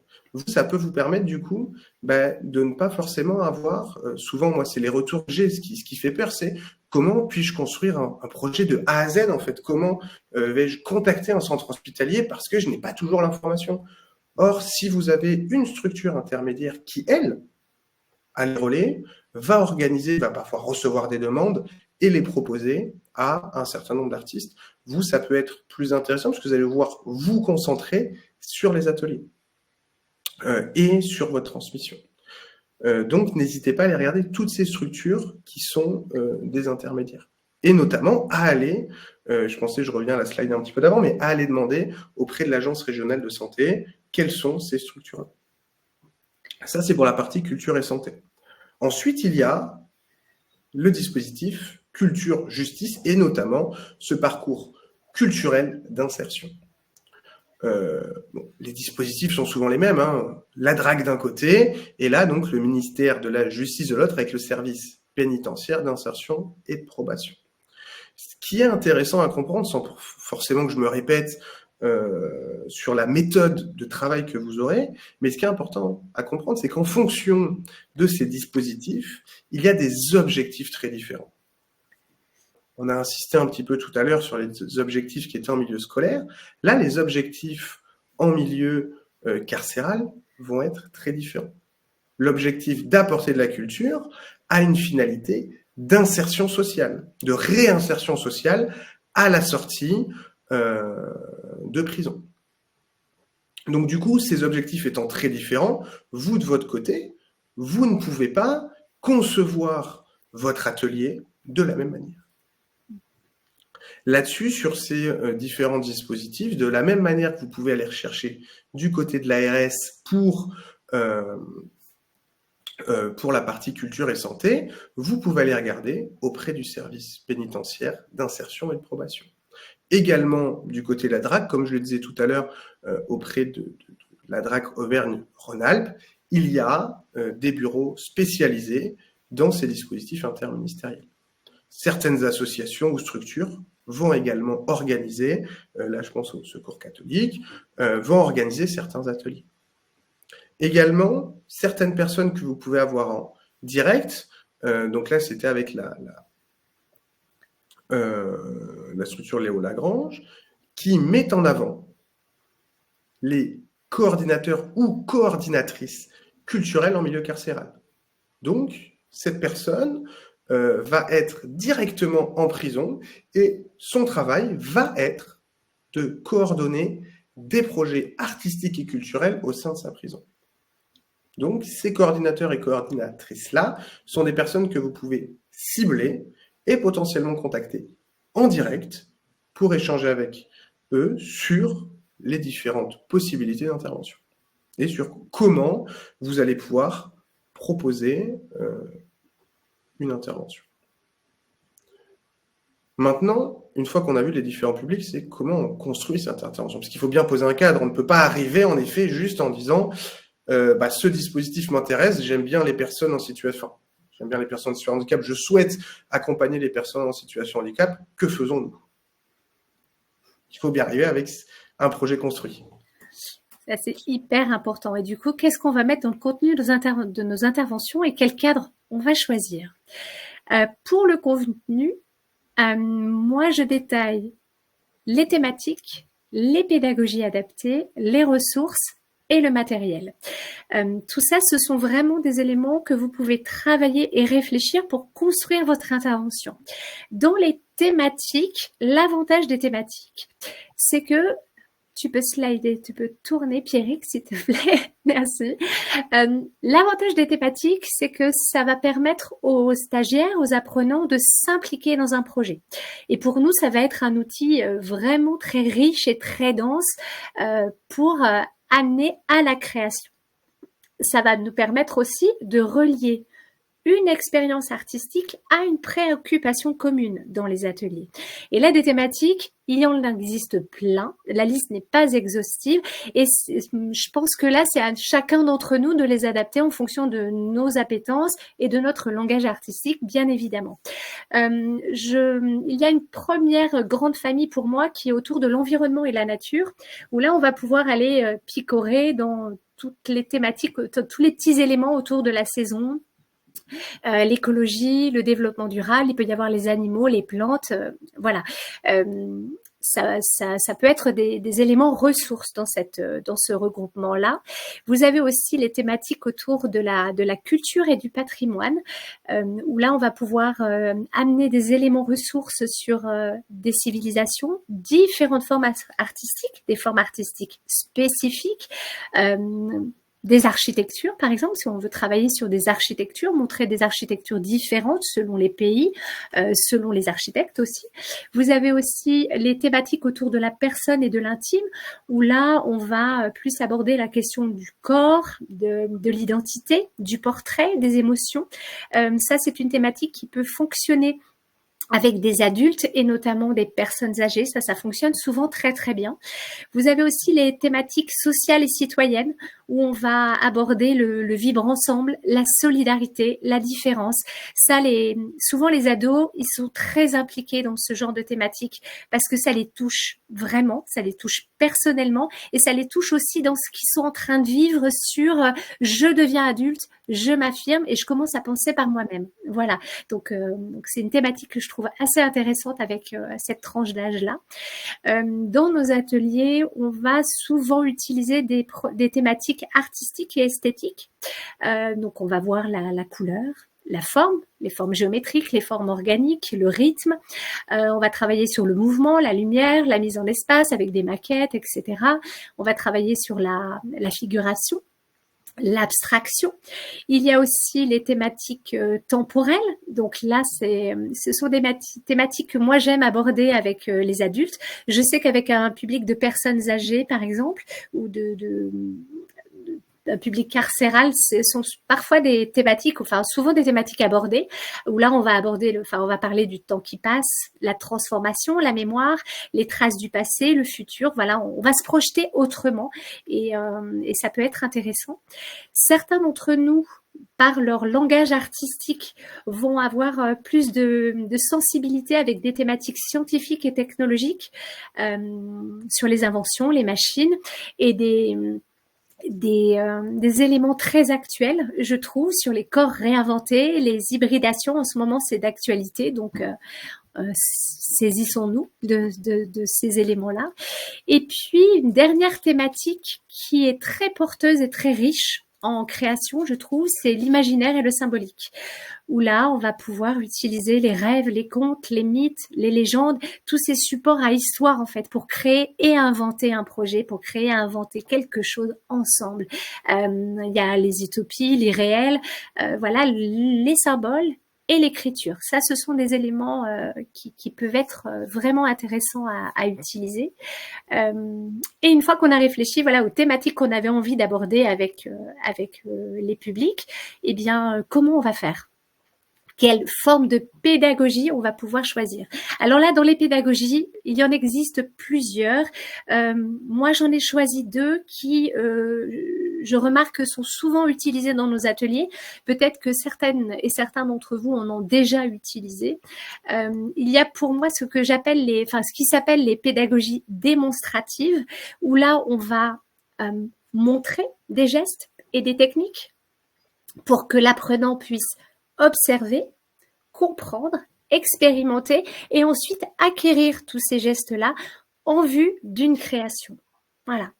Ça peut vous permettre, du coup, de ne pas forcément avoir... souvent, moi, c'est les retours que j'ai. Ce qui fait peur, c'est comment puis-je construire un projet de A à Z, en fait. Comment vais-je contacter un centre hospitalier parce que je n'ai pas toujours l'information. Or, si vous avez une structure intermédiaire qui, elle, a les relais, va organiser, va parfois recevoir des demandes et les proposer à un certain nombre d'artistes, vous, ça peut être plus intéressant parce que vous allez pouvoir vous concentrer sur les ateliers et sur votre transmission. Donc, n'hésitez pas à aller regarder toutes ces structures qui sont des intermédiaires. Et notamment à aller, je reviens à la slide un petit peu d'avant, mais à aller demander auprès de l'Agence régionale de santé quelles sont ces structures. Ça, c'est pour la partie culture et santé. Ensuite, il y a le dispositif culture, justice, et notamment ce parcours culturel d'insertion. Les dispositifs sont souvent les mêmes, hein. La DRAC d'un côté, et là, donc, le ministère de la Justice de l'autre, avec le service pénitentiaire d'insertion et de probation. Ce qui est intéressant à comprendre, sans forcément que je me répète sur la méthode de travail que vous aurez, mais ce qui est important à comprendre, c'est qu'en fonction de ces dispositifs, il y a des objectifs très différents. On a insisté un petit peu tout à l'heure sur les objectifs qui étaient en milieu scolaire. Là, les objectifs en milieu carcéral vont être très différents. L'objectif d'apporter de la culture a une finalité d'insertion sociale, de réinsertion sociale à la sortie de prison. Donc du coup, ces objectifs étant très différents, vous de votre côté, vous ne pouvez pas concevoir votre atelier de la même manière. Là-dessus, sur ces différents dispositifs, de la même manière que vous pouvez aller rechercher du côté de l'ARS pour pour la partie culture et santé, vous pouvez aller regarder auprès du service pénitentiaire d'insertion et de probation. Également, du côté de la DRAC, comme je le disais tout à l'heure, auprès de la DRAC Auvergne-Rhône-Alpes, il y a des bureaux spécialisés dans ces dispositifs interministériels. Certaines associations ou structures vont également organiser, là je pense au Secours catholique, vont organiser certains ateliers. Également, certaines personnes que vous pouvez avoir en direct, donc là c'était avec la structure Léo Lagrange, qui met en avant les coordinateurs ou coordinatrices culturelles en milieu carcéral. Donc, cette personne va être directement en prison et son travail va être de coordonner des projets artistiques et culturels au sein de sa prison. Donc, ces coordinateurs et coordinatrices-là sont des personnes que vous pouvez cibler et potentiellement contacter en direct pour échanger avec eux sur les différentes possibilités d'intervention et sur comment vous allez pouvoir proposer une intervention. Maintenant, une fois qu'on a vu les différents publics, c'est comment on construit cette intervention. Parce qu'il faut bien poser un cadre. On ne peut pas arriver, en effet, juste en disant ce dispositif m'intéresse, j'aime bien les personnes en situation. J'aime bien les personnes en situation de handicap, je souhaite accompagner les personnes en situation de handicap. Que faisons-nous? Il faut bien arriver avec un projet construit. C'est hyper important. Et du coup, qu'est-ce qu'on va mettre dans le contenu de nos interventions et quel cadre on va choisir? Pour le contenu, moi, je détaille les thématiques, les pédagogies adaptées, les ressources et le matériel. Tout ça, ce sont vraiment des éléments que vous pouvez travailler et réfléchir pour construire votre intervention. Dans les thématiques, l'avantage des thématiques, c'est que tu peux slider, tu peux tourner, Pierrick, s'il te plaît. Merci. L'avantage des thématiques, c'est que ça va permettre aux stagiaires, aux apprenants de s'impliquer dans un projet. Et pour nous, ça va être un outil vraiment très riche et très dense pour amener à la création. Ça va nous permettre aussi de relier une expérience artistique à une préoccupation commune dans les ateliers. Et là, des thématiques, il y en existe plein. La liste n'est pas exhaustive. Et je pense que là, c'est à chacun d'entre nous de les adapter en fonction de nos appétences et de notre langage artistique, bien évidemment. Il y a une première grande famille pour moi qui est autour de l'environnement et la nature, où là, on va pouvoir aller picorer dans toutes les thématiques, tous les petits éléments autour de la saison, l'écologie, le développement durable, il peut y avoir les animaux, les plantes, voilà. Ça peut être des éléments ressources dans ce regroupement-là. Vous avez aussi les thématiques autour de la culture et du patrimoine, où là on va pouvoir amener des éléments ressources sur des civilisations, différentes formes artistiques, des formes artistiques spécifiques. Des architectures, par exemple, si on veut travailler sur des architectures, montrer des architectures différentes selon les pays, selon les architectes aussi. Vous avez aussi les thématiques autour de la personne et de l'intime, où là, on va plus aborder la question du corps, de l'identité, du portrait, des émotions. Ça, c'est une thématique qui peut fonctionner avec des adultes et notamment des personnes âgées. Ça fonctionne souvent très très bien. Vous avez aussi les thématiques sociales et citoyennes où on va aborder le vivre ensemble, la solidarité, la différence. Ça, souvent les ados, ils sont très impliqués dans ce genre de thématiques parce que ça les touche vraiment, ça les touche personnellement et ça les touche aussi dans ce qu'ils sont en train de vivre sur je deviens adulte, je m'affirme et je commence à penser par moi-même. Voilà. Donc c'est une thématique que je trouve assez intéressante avec cette tranche d'âge-là. Dans nos ateliers, on va souvent utiliser des thématiques artistiques et esthétiques. Donc on va voir la couleur, la forme, les formes géométriques, les formes organiques, le rythme. On va travailler sur le mouvement, la lumière, la mise en espace avec des maquettes, etc. On va travailler sur la figuration, l'abstraction. Il y a aussi les thématiques temporelles. Donc là, ce sont des thématiques que moi j'aime aborder avec les adultes. Je sais qu'avec un public de personnes âgées, par exemple, ou de d'un public carcéral, ce sont parfois des thématiques, enfin souvent des thématiques abordées, où là on va on va parler du temps qui passe, la transformation, la mémoire, les traces du passé, le futur. Voilà, on va se projeter autrement et ça peut être intéressant. Certains d'entre nous, par leur langage artistique, vont avoir plus de sensibilité avec des thématiques scientifiques et technologiques sur les inventions, les machines et des éléments très actuels, je trouve, sur les corps réinventés, les hybridations. En ce moment, c'est d'actualité, donc saisissons-nous de ces éléments-là. Et puis, une dernière thématique qui est très porteuse et très riche en création, je trouve, c'est l'imaginaire et le symbolique, où là, on va pouvoir utiliser les rêves, les contes, les mythes, les légendes, tous ces supports à histoire, en fait, pour créer et inventer un projet, pour créer et inventer quelque chose ensemble. Il y a les utopies, les réels, voilà, les symboles et l'écriture. Ça, ce sont des éléments qui peuvent être vraiment intéressants à utiliser. Et une fois qu'on a réfléchi, voilà, aux thématiques qu'on avait envie d'aborder avec les publics, eh bien, comment on va faire ? Quelle forme de pédagogie on va pouvoir choisir? Alors là, dans les pédagogies, il y en existe plusieurs. Moi, j'en ai choisi deux qui, je remarque, sont souvent utilisées dans nos ateliers. Peut-être que certaines et certains d'entre vous en ont déjà utilisé. Il y a pour moi ce qui s'appelle les pédagogies démonstratives, où là, on va montrer des gestes et des techniques pour que l'apprenant puisse observer, comprendre, expérimenter et ensuite acquérir tous ces gestes-là en vue d'une création. Voilà.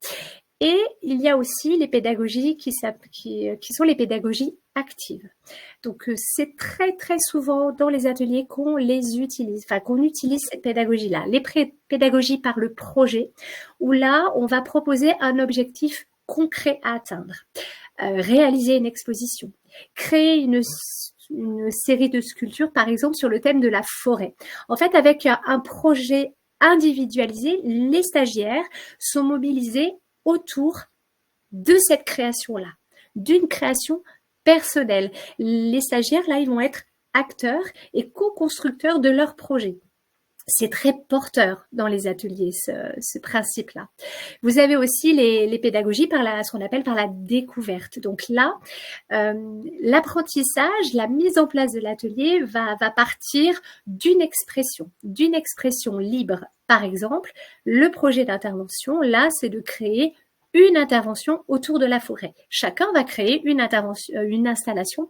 Et il y a aussi les pédagogies qui sont les pédagogies actives. Donc, c'est très, très souvent dans les ateliers qu'on utilise cette pédagogie-là. Les pédagogies par le projet, où là, on va proposer un objectif concret à atteindre. Réaliser une exposition, créer une série de sculptures, par exemple, sur le thème de la forêt. En fait, avec un projet individualisé, les stagiaires sont mobilisés autour de cette création-là, d'une création personnelle. Les stagiaires, là, ils vont être acteurs et co-constructeurs de leur projet. C'est très porteur dans les ateliers, ce principe-là. Vous avez aussi les pédagogies ce qu'on appelle par la découverte. Donc là, l'apprentissage, la mise en place de l'atelier va partir d'une expression libre. Par exemple, le projet d'intervention, là, c'est de créer une intervention autour de la forêt. Chacun va créer une installation,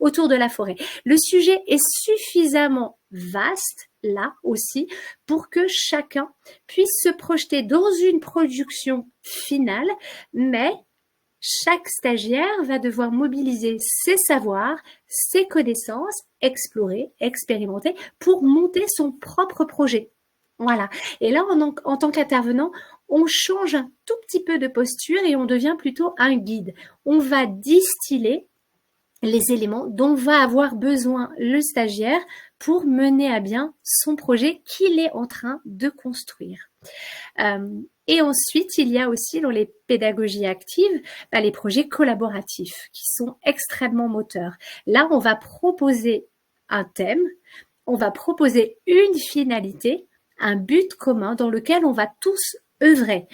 autour de la forêt. Le sujet est suffisamment vaste, là aussi, pour que chacun puisse se projeter dans une production finale, mais chaque stagiaire va devoir mobiliser ses savoirs, ses connaissances, explorer, expérimenter pour monter son propre projet. Voilà. Et là, en tant qu'intervenant, on change un tout petit peu de posture et on devient plutôt un guide. On va distiller les éléments dont va avoir besoin le stagiaire pour mener à bien son projet qu'il est en train de construire. Et ensuite, il y a aussi dans les pédagogies actives, les projets collaboratifs qui sont extrêmement moteurs. Là, on va proposer un thème, on va proposer une finalité, un but commun dans lequel on va tous œuvrer.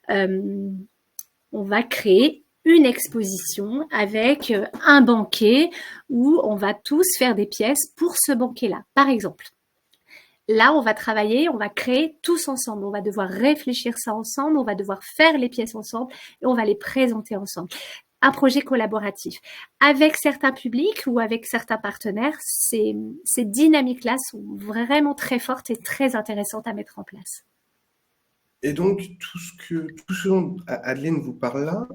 On va créer une exposition avec un banquet où on va tous faire des pièces pour ce banquet-là, par exemple. Là, on va travailler, on va créer tous ensemble. On va devoir réfléchir ça ensemble, on va devoir faire les pièces ensemble et on va les présenter ensemble. Un projet collaboratif. Avec certains publics ou avec certains partenaires, ces dynamiques-là sont vraiment très fortes et très intéressantes à mettre en place. Et donc, tout ce dont Adeline vous parle là,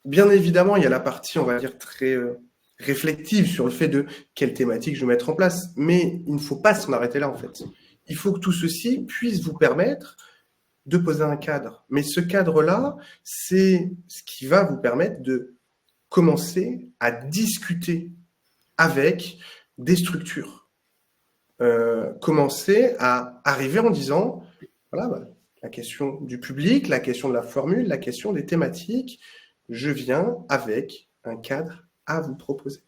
bien évidemment, il y a la partie, on va dire, très réflexive sur le fait de quelle thématique je vais mettre en place. Mais il ne faut pas s'en arrêter là, en fait. Il faut que tout ceci puisse vous permettre de poser un cadre. Mais ce cadre-là, c'est ce qui va vous permettre de commencer à discuter avec des structures. Commencer à arriver en disant, voilà, la question du public, la question de la formule, la question des thématiques, je viens avec un cadre à vous proposer.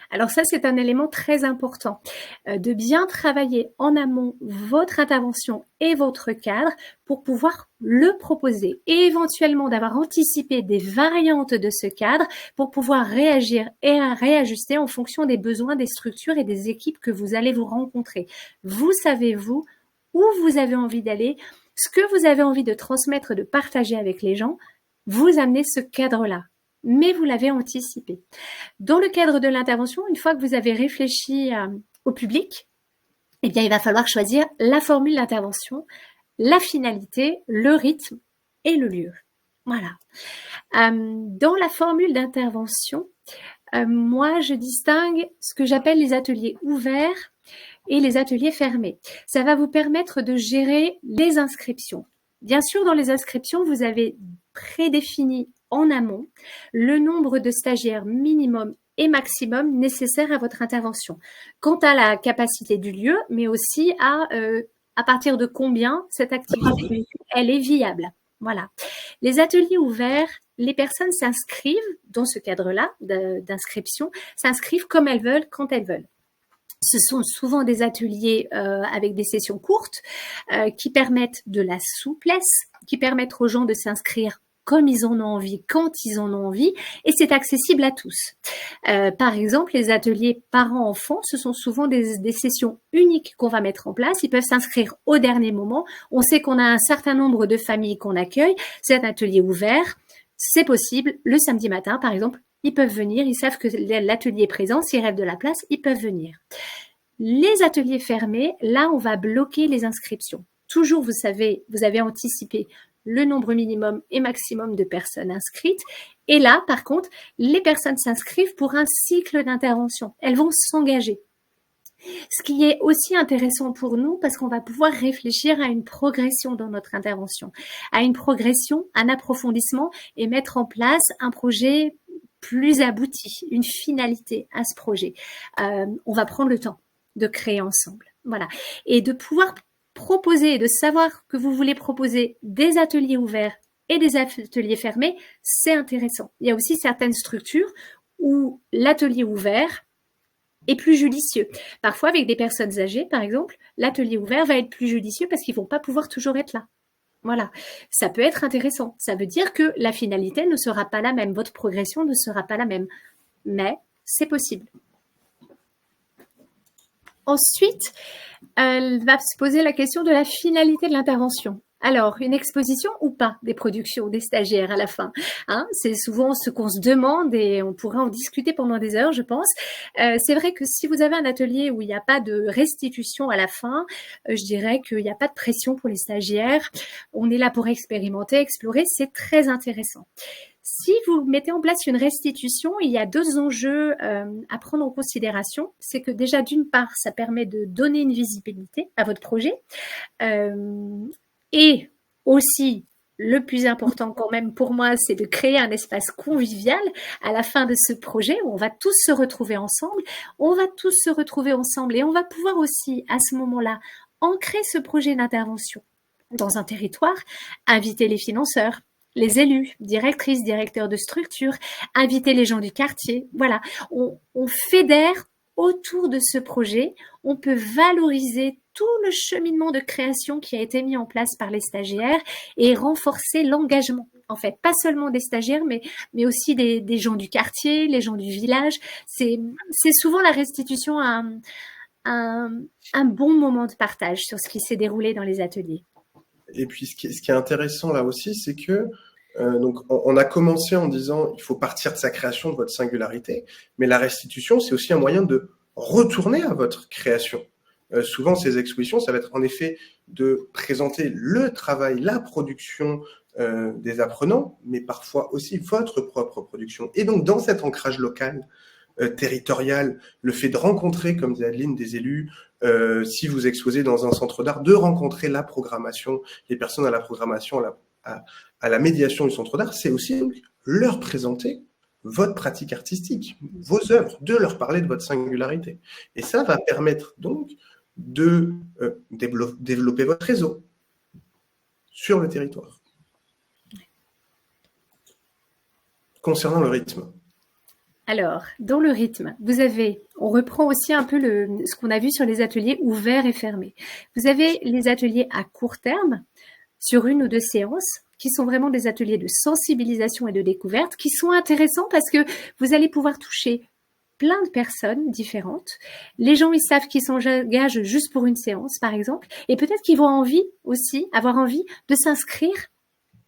Alors ça, c'est un élément très important, de bien travailler en amont votre intervention et votre cadre pour pouvoir le proposer et éventuellement d'avoir anticipé des variantes de ce cadre pour pouvoir réagir et réajuster en fonction des besoins des structures et des équipes que vous allez vous rencontrer. Vous savez, vous, où vous avez envie d'aller, ce que vous avez envie de transmettre, de partager avec les gens, vous amenez ce cadre-là. Mais vous l'avez anticipé. Dans le cadre de l'intervention, une fois que vous avez réfléchi au public, eh bien, il va falloir choisir la formule d'intervention, la finalité, le rythme et le lieu. Voilà. Dans la formule d'intervention, moi, je distingue ce que j'appelle les ateliers ouverts et les ateliers fermés. Ça va vous permettre de gérer les inscriptions. Bien sûr, dans les inscriptions, vous avez prédéfini en amont le nombre de stagiaires minimum et maximum nécessaires à votre intervention. Quant à la capacité du lieu, mais aussi à partir de combien cette activité elle est viable. Voilà. Les ateliers ouverts, les personnes s'inscrivent dans ce cadre-là d'inscription, s'inscrivent comme elles veulent, quand elles veulent. Ce sont souvent des ateliers avec des sessions courtes qui permettent de la souplesse, qui permettent aux gens de s'inscrire comme ils en ont envie, quand ils en ont envie, et c'est accessible à tous. Par exemple, les ateliers parents-enfants, ce sont souvent des sessions uniques qu'on va mettre en place. Ils peuvent s'inscrire au dernier moment. On sait qu'on a un certain nombre de familles qu'on accueille. C'est un atelier ouvert. C'est possible. Le samedi matin, par exemple, ils peuvent venir. Ils savent que l'atelier est présent. S'ils rêvent de la place, ils peuvent venir. Les ateliers fermés, là, on va bloquer les inscriptions. Toujours, vous savez, vous avez anticipé le nombre minimum et maximum de personnes inscrites. Et là, par contre, les personnes s'inscrivent pour un cycle d'intervention. Elles vont s'engager. Ce qui est aussi intéressant pour nous parce qu'on va pouvoir réfléchir à une progression dans notre intervention, à une progression, un approfondissement et mettre en place un projet plus abouti, une finalité à ce projet. On va prendre le temps de créer ensemble. Voilà. Et de pouvoir proposer et de savoir que vous voulez proposer des ateliers ouverts et des ateliers fermés, c'est intéressant. Il y a aussi certaines structures où l'atelier ouvert est plus judicieux. Parfois, avec des personnes âgées, par exemple, l'atelier ouvert va être plus judicieux parce qu'ils ne vont pas pouvoir toujours être là. Voilà, ça peut être intéressant. Ça veut dire que la finalité ne sera pas la même, votre progression ne sera pas la même. Mais c'est possible. Ensuite, elle va se poser la question de la finalité de l'intervention. Alors, une exposition ou pas des productions des stagiaires à la fin, hein, c'est souvent ce qu'on se demande et on pourrait en discuter pendant des heures, je pense. C'est vrai que si vous avez un atelier où il n'y a pas de restitution à la fin, je dirais qu'il n'y a pas de pression pour les stagiaires. On est là pour expérimenter, explorer, c'est très intéressant. Si vous mettez en place une restitution, il y a deux enjeux à prendre en considération. C'est que déjà, d'une part, ça permet de donner une visibilité à votre projet. Et aussi, le plus important quand même pour moi, c'est de créer un espace convivial à la fin de ce projet où on va tous se retrouver ensemble. On va tous se retrouver ensemble et on va pouvoir aussi, à ce moment-là, ancrer ce projet d'intervention dans un territoire, inviter les financeurs, les élus, directrices, directeurs de structure, inviter les gens du quartier. Voilà, on fédère autour de ce projet. On peut valoriser tout le cheminement de création qui a été mis en place par les stagiaires et renforcer l'engagement. En fait, pas seulement des stagiaires, mais aussi des gens du quartier, les gens du village. C'est souvent la restitution un bon moment de partage sur ce qui s'est déroulé dans les ateliers. Et puis, ce qui est intéressant là aussi, c'est que donc on a commencé en disant il faut partir de sa création, de votre singularité, mais la restitution, c'est aussi un moyen de retourner à votre création. Souvent, ces expositions, ça va être en effet de présenter le travail, la production des apprenants, mais parfois aussi votre propre production. Et donc, dans cet ancrage local, territorial, le fait de rencontrer, comme dit Adeline, des élus, si vous exposez dans un centre d'art, de rencontrer la programmation, les personnes à la programmation, à la médiation du centre d'art, c'est aussi donc leur présenter votre pratique artistique, vos œuvres, de leur parler de votre singularité. Et ça va permettre donc de développer votre réseau sur le territoire. concernant le rythme. Alors, dans le rythme, on reprend aussi un peu ce qu'on a vu sur les ateliers ouverts et fermés. Vous avez les ateliers à court terme, sur 1 ou 2 séances, qui sont vraiment des ateliers de sensibilisation et de découverte, qui sont intéressants parce que vous allez pouvoir toucher plein de personnes différentes. Les gens, ils savent qu'ils s'engagent juste pour une séance, par exemple, et peut-être qu'ils vont avoir envie de s'inscrire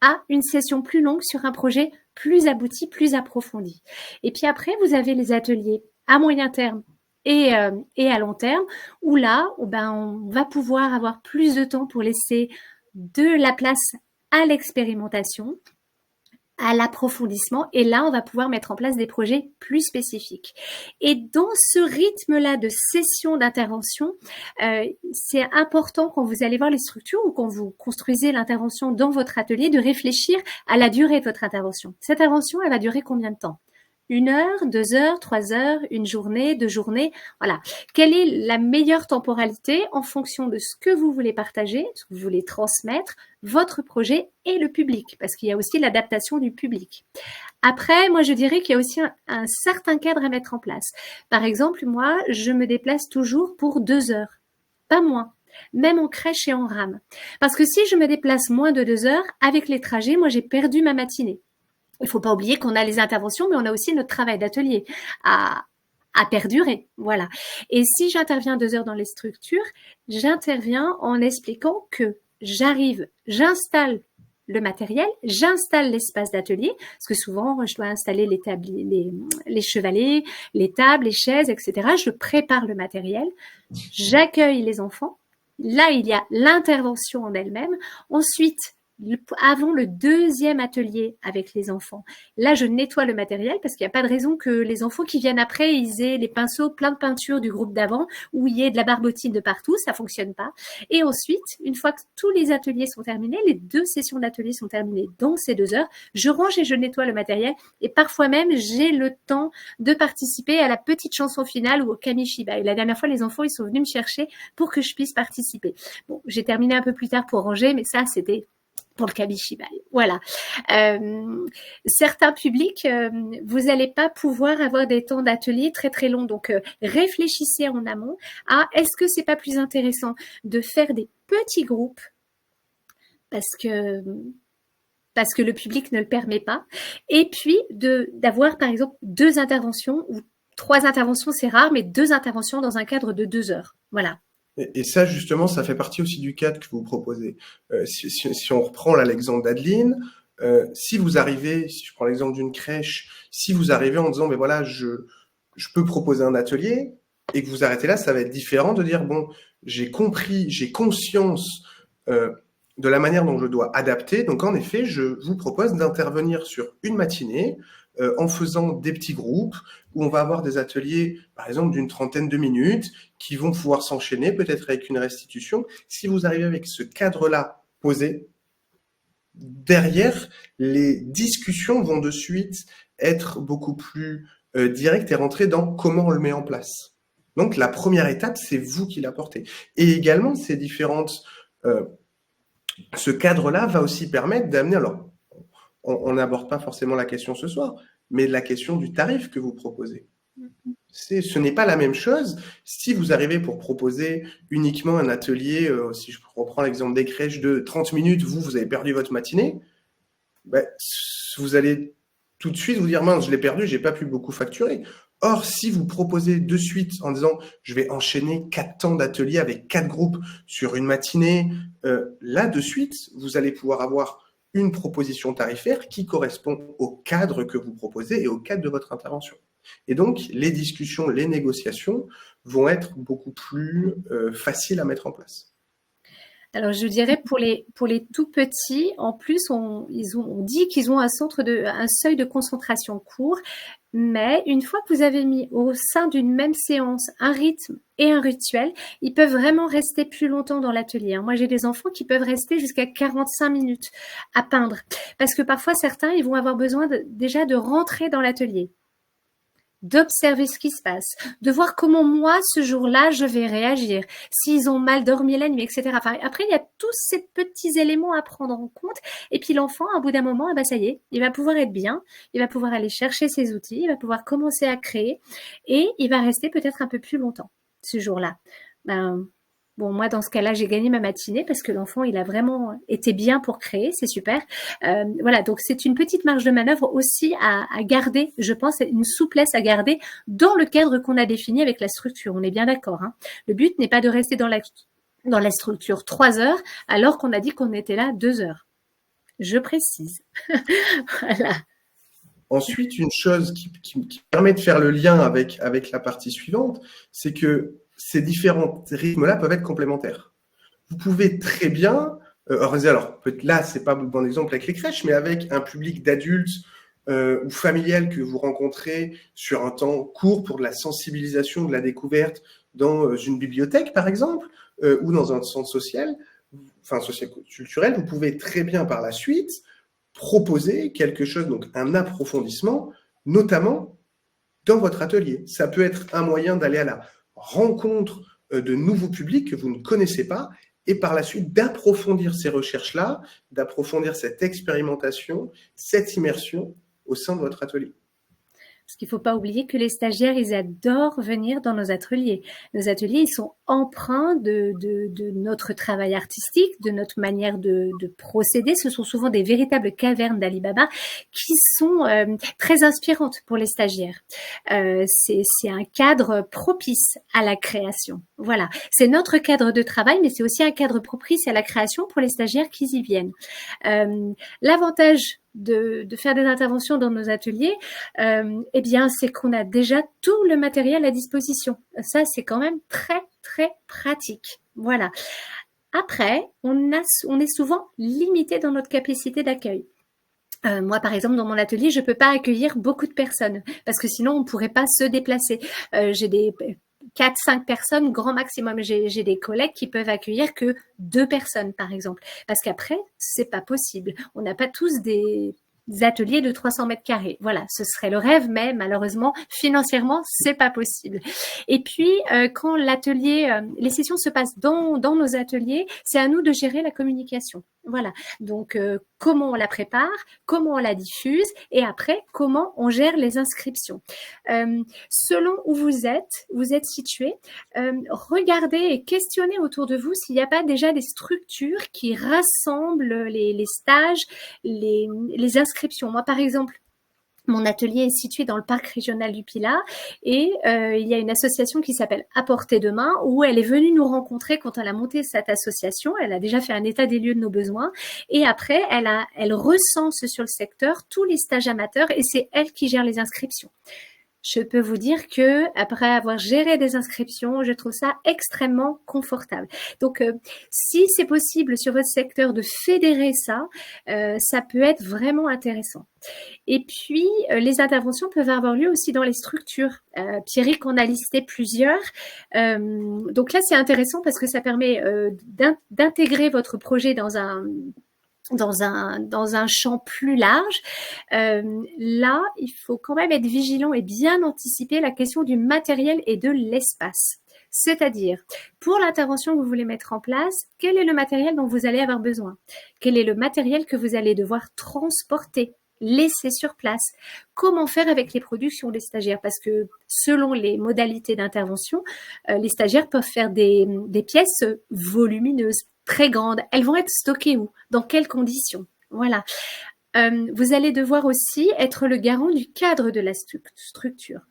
à une session plus longue sur un projet plus abouti, plus approfondi. Et puis après, vous avez les ateliers à moyen terme et à long terme, où là, on va pouvoir avoir plus de temps pour laisser de la place à l'expérimentation, à l'approfondissement, et là, on va pouvoir mettre en place des projets plus spécifiques. Et dans ce rythme-là de session d'intervention, c'est important quand vous allez voir les structures ou quand vous construisez l'intervention dans votre atelier de réfléchir à la durée de votre intervention. Cette intervention, elle va durer combien de temps ? 1 heure, 2 heures, 3 heures, 1 journée, 2 journées, voilà. Quelle est la meilleure temporalité en fonction de ce que vous voulez partager, ce que vous voulez transmettre, votre projet et le public, parce qu'il y a aussi l'adaptation du public. Après, moi, je dirais qu'il y a aussi un certain cadre à mettre en place. Par exemple, moi, je me déplace toujours pour 2 heures, pas moins, même en crèche et en rame. Parce que si je me déplace moins de 2 heures, avec les trajets, moi, j'ai perdu ma matinée. Il ne faut pas oublier qu'on a les interventions, mais on a aussi notre travail d'atelier à perdurer. Voilà. Et si j'interviens 2 heures dans les structures, j'interviens en expliquant que j'installe le matériel, j'installe l'espace d'atelier, parce que souvent, je dois installer les chevalets, les tables, les chaises, etc. Je prépare le matériel, j'accueille les enfants. Là, il y a l'intervention en elle-même. Ensuite, avant le 2e atelier avec les enfants, là, je nettoie le matériel parce qu'il n'y a pas de raison que les enfants qui viennent après, ils aient les pinceaux plein de peinture du groupe d'avant ou il y ait de la barbotine de partout, ça fonctionne pas. Et ensuite, une fois que tous les ateliers sont terminés, les 2 sessions d'atelier sont terminées dans ces 2 heures, je range et je nettoie le matériel et parfois même, j'ai le temps de participer à la petite chanson finale ou au kamishibai. La dernière fois, les enfants, ils sont venus me chercher pour que je puisse participer. Bon, j'ai terminé un peu plus tard pour ranger, mais ça, c'était pour le kamishibai. Voilà. Certains publics, vous n'allez pas pouvoir avoir des temps d'atelier très très longs. Donc, réfléchissez en amont à est-ce que c'est pas plus intéressant de faire des petits groupes parce que le public ne le permet pas. Et puis, d'avoir par exemple 2 interventions ou 3 interventions, c'est rare, mais 2 interventions dans un cadre de 2 heures. Voilà. Et ça, justement, ça fait partie aussi du cadre que vous proposez. Si on reprend là l'exemple d'Adeline, si vous arrivez, si je prends l'exemple d'une crèche, si vous arrivez en disant, mais voilà, je peux proposer un atelier, et que vous arrêtez là, ça va être différent de dire, bon, j'ai compris, j'ai conscience de la manière dont je dois adapter. Donc, en effet, je vous propose d'intervenir sur une matinée en faisant des petits groupes où on va avoir des ateliers, par exemple, d'une 30aine de minutes qui vont pouvoir s'enchaîner, peut-être avec une restitution. Si vous arrivez avec ce cadre-là posé, derrière, les discussions vont de suite être beaucoup plus directes et rentrer dans comment on le met en place. Donc, la première étape, c'est vous qui l'apportez. Et également, ces différentes... ce cadre-là va aussi permettre d'amener... Alors, on n'aborde pas forcément la question ce soir, mais la question du tarif que vous proposez. Ce n'est pas la même chose si vous arrivez pour proposer uniquement un atelier, si je reprends l'exemple des crèches de 30 minutes, vous avez perdu votre matinée, ben, vous allez tout de suite vous dire, mince, je l'ai perdu, j'ai pas pu beaucoup facturer. Or, si vous proposez de suite en disant, je vais enchaîner 4 temps d'atelier avec 4 groupes sur une matinée, là, de suite, vous allez pouvoir avoir une proposition tarifaire qui correspond au cadre que vous proposez et au cadre de votre intervention. Et donc, les discussions, les négociations vont être beaucoup plus faciles à mettre en place. Alors, je dirais pour les tout petits, en plus, on dit qu'ils ont un seuil de concentration court, mais une fois que vous avez mis au sein d'une même séance un rythme et un rituel, ils peuvent vraiment rester plus longtemps dans l'atelier. Moi, j'ai des enfants qui peuvent rester jusqu'à 45 minutes à peindre, parce que parfois, certains, ils vont avoir besoin déjà de rentrer dans l'atelier. d'observer ce qui se passe, de voir comment moi, ce jour-là, je vais réagir, s'ils ont mal dormi la nuit, etc. Enfin, après, il y a tous ces petits éléments à prendre en compte. Et puis l'enfant, à bout d'un moment, ça y est, il va pouvoir être bien, il va pouvoir aller chercher ses outils, il va pouvoir commencer à créer et il va rester peut-être un peu plus longtemps ce jour-là. Bon, moi, dans ce cas-là, j'ai gagné ma matinée parce que l'enfant, il a vraiment été bien pour créer, c'est super. Voilà, donc c'est une petite marge de manœuvre aussi à garder, je pense, une souplesse à garder dans le cadre qu'on a défini avec la structure. On est bien d'accord, hein. Le but n'est pas de rester dans la structure 3 heures alors qu'on a dit qu'on était là 2 heures. Je précise. Voilà. Ensuite, une chose qui permet de faire le lien avec la partie suivante, c'est que ces différents rythmes-là peuvent être complémentaires. Vous pouvez très bien, alors là, c'est pas un bon exemple avec les crèches, mais avec un public d'adultes ou familial que vous rencontrez sur un temps court pour de la sensibilisation, de la découverte dans une bibliothèque, par exemple, ou dans un centre social, enfin social-culturel, vous pouvez très bien par la suite proposer quelque chose, donc un approfondissement, notamment dans votre atelier. Ça peut être un moyen d'aller à la rencontre de nouveaux publics que vous ne connaissez pas et par la suite d'approfondir ces recherches-là, d'approfondir cette expérimentation, cette immersion au sein de votre atelier. Parce qu'il ne faut pas oublier que les stagiaires, ils adorent venir dans nos ateliers. Nos ateliers, ils sont empreints de notre travail artistique, de notre manière de procéder. Ce sont souvent des véritables cavernes d'Ali Baba qui sont très inspirantes pour les stagiaires. C'est un cadre propice à la création. Voilà, c'est notre cadre de travail, mais c'est aussi un cadre propice à la création pour les stagiaires qui y viennent. L'avantage de faire des interventions dans nos ateliers, eh bien, c'est qu'on a déjà tout le matériel à disposition. Ça, c'est quand même très, très pratique. Voilà. Après, on est souvent limité dans notre capacité d'accueil. Moi, par exemple, dans mon atelier, je peux pas accueillir beaucoup de personnes parce que sinon, on pourrait pas se déplacer. J'ai des 4-5 personnes, grand maximum. J'ai des collègues qui peuvent accueillir que 2 personnes, par exemple. Parce qu'après, c'est pas possible. On n'a pas tous des ateliers de 300 mètres carrés. Voilà, ce serait le rêve, mais malheureusement, financièrement, c'est pas possible. Et puis, quand les sessions se passent dans nos ateliers, c'est à nous de gérer la communication. Voilà, donc comment on la prépare, comment on la diffuse et après, comment on gère les inscriptions. Selon où vous êtes situé, regardez et questionnez autour de vous s'il n'y a pas déjà des structures qui rassemblent les stages, les inscriptions. Moi, par exemple, mon atelier est situé dans le parc régional du Pilat et il y a une association qui s'appelle À portée de main où elle est venue nous rencontrer quand elle a monté cette association. Elle a déjà fait un état des lieux de nos besoins et après, elle recense sur le secteur tous les stages amateurs et c'est elle qui gère les inscriptions. Je peux vous dire que après avoir géré des inscriptions, je trouve ça extrêmement confortable. Donc, si c'est possible sur votre secteur de fédérer ça, ça peut être vraiment intéressant. Et puis, les interventions peuvent avoir lieu aussi dans les structures. Pierrick en a listé plusieurs. Donc là, c'est intéressant parce que ça permet d'intégrer votre projet dans un champ plus large. Là, il faut quand même être vigilant et bien anticiper la question du matériel et de l'espace. C'est-à-dire, pour l'intervention que vous voulez mettre en place, quel est le matériel dont vous allez avoir besoin? Quel est le matériel que vous allez devoir transporter, laisser sur place? Comment faire avec les productions des stagiaires? Parce que selon les modalités d'intervention, les stagiaires peuvent faire des pièces volumineuses, très grandes. Elles vont être stockées où? Dans quelles conditions? Voilà. Vous allez devoir aussi être le garant du cadre de la structure.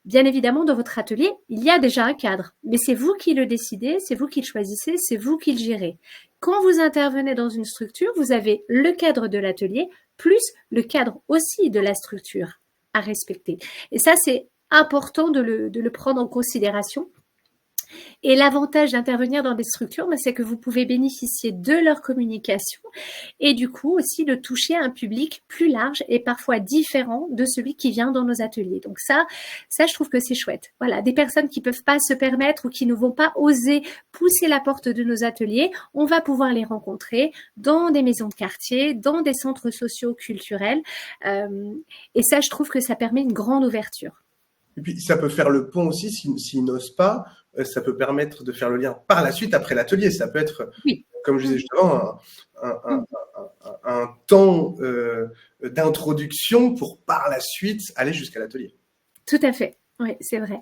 Bien évidemment, dans votre atelier, il y a déjà un cadre, mais c'est vous qui le décidez, c'est vous qui le choisissez, c'est vous qui le gérez. Quand vous intervenez dans une structure, vous avez le cadre de l'atelier, plus le cadre aussi de la structure à respecter. Et ça, c'est important de le prendre en considération. Et l'avantage d'intervenir dans des structures, c'est que vous pouvez bénéficier de leur communication et du coup aussi de toucher un public plus large et parfois différent de celui qui vient dans nos ateliers. Donc ça, je trouve que c'est chouette. Voilà, des personnes qui peuvent pas se permettre ou qui ne vont pas oser pousser la porte de nos ateliers, on va pouvoir les rencontrer dans des maisons de quartier, dans des centres sociaux culturels. Et ça, je trouve que ça permet une grande ouverture. Et puis, ça peut faire le pont aussi, s'ils n'osent pas, ça peut permettre de faire le lien par la suite après l'atelier. Ça peut être, Oui. comme je disais justement, un temps d'introduction pour par la suite aller jusqu'à l'atelier. Tout à fait. Oui, c'est vrai.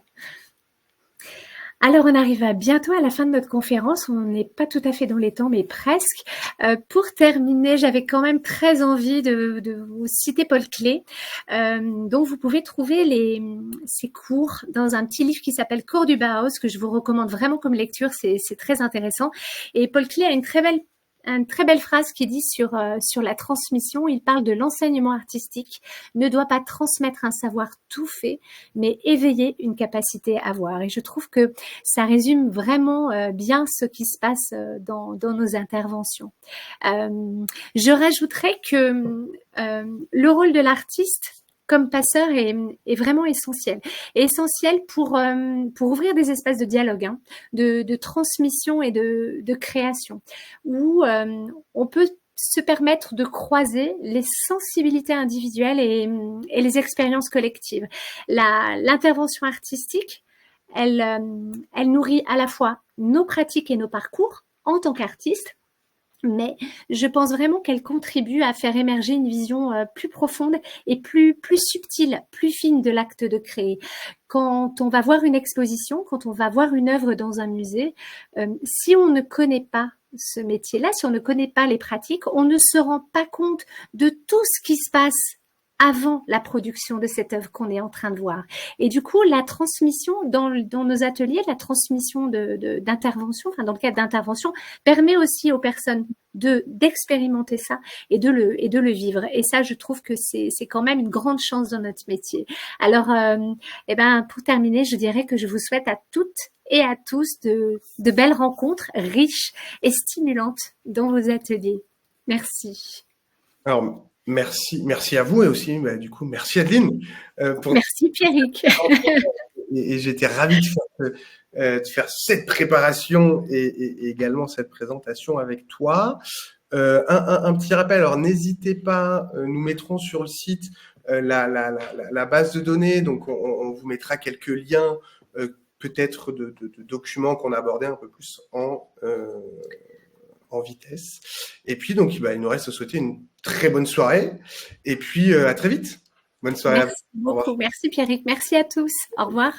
Alors, on arrive bientôt à la fin de notre conférence. On n'est pas tout à fait dans les temps, mais presque. Pour terminer, j'avais quand même très envie de vous citer Paul Klee, dont vous pouvez trouver ses cours dans un petit livre qui s'appelle Cours du Bauhaus, que je vous recommande vraiment comme lecture. C'est très intéressant. Et Paul Klee a une très belle phrase qui dit sur la transmission. Il parle de l'enseignement artistique ne doit pas transmettre un savoir tout fait, mais éveiller une capacité à voir. Et je trouve que ça résume vraiment bien ce qui se passe dans nos interventions. Je rajouterais que le rôle de l'artiste comme passeur est vraiment essentiel. Essentiel pour ouvrir des espaces de dialogue, hein, de transmission et de création, où on peut se permettre de croiser les sensibilités individuelles et les expériences collectives. L'intervention artistique, elle nourrit à la fois nos pratiques et nos parcours en tant qu'artistes, mais je pense vraiment qu'elle contribue à faire émerger une vision plus profonde et plus subtile, plus fine de l'acte de créer. Quand on va voir une exposition, quand on va voir une œuvre dans un musée, si on ne connaît pas ce métier-là, si on ne connaît pas les pratiques, on ne se rend pas compte de tout ce qui se passe avant la production de cette œuvre qu'on est en train de voir. Et du coup, la transmission dans nos ateliers, la transmission d'intervention, enfin dans le cadre d'intervention, permet aussi aux personnes d'expérimenter ça et de le vivre. Et ça, je trouve que c'est quand même une grande chance dans notre métier. Alors, pour terminer, je dirais que je vous souhaite à toutes et à tous de belles rencontres riches et stimulantes dans vos ateliers. Merci. Alors, merci à vous et aussi, du coup, merci Adeline. Merci Pierrick. Et j'étais ravi de faire cette préparation et également cette présentation avec toi. Un petit rappel, alors n'hésitez pas, nous mettrons sur le site la base de données, donc on vous mettra quelques liens, peut-être de documents qu'on a abordés un peu plus en vitesse. Et puis, donc, il nous reste à souhaiter une très bonne soirée. Et puis, à très vite. Bonne soirée. Merci beaucoup. Merci Pierrick. Merci à tous. Au revoir.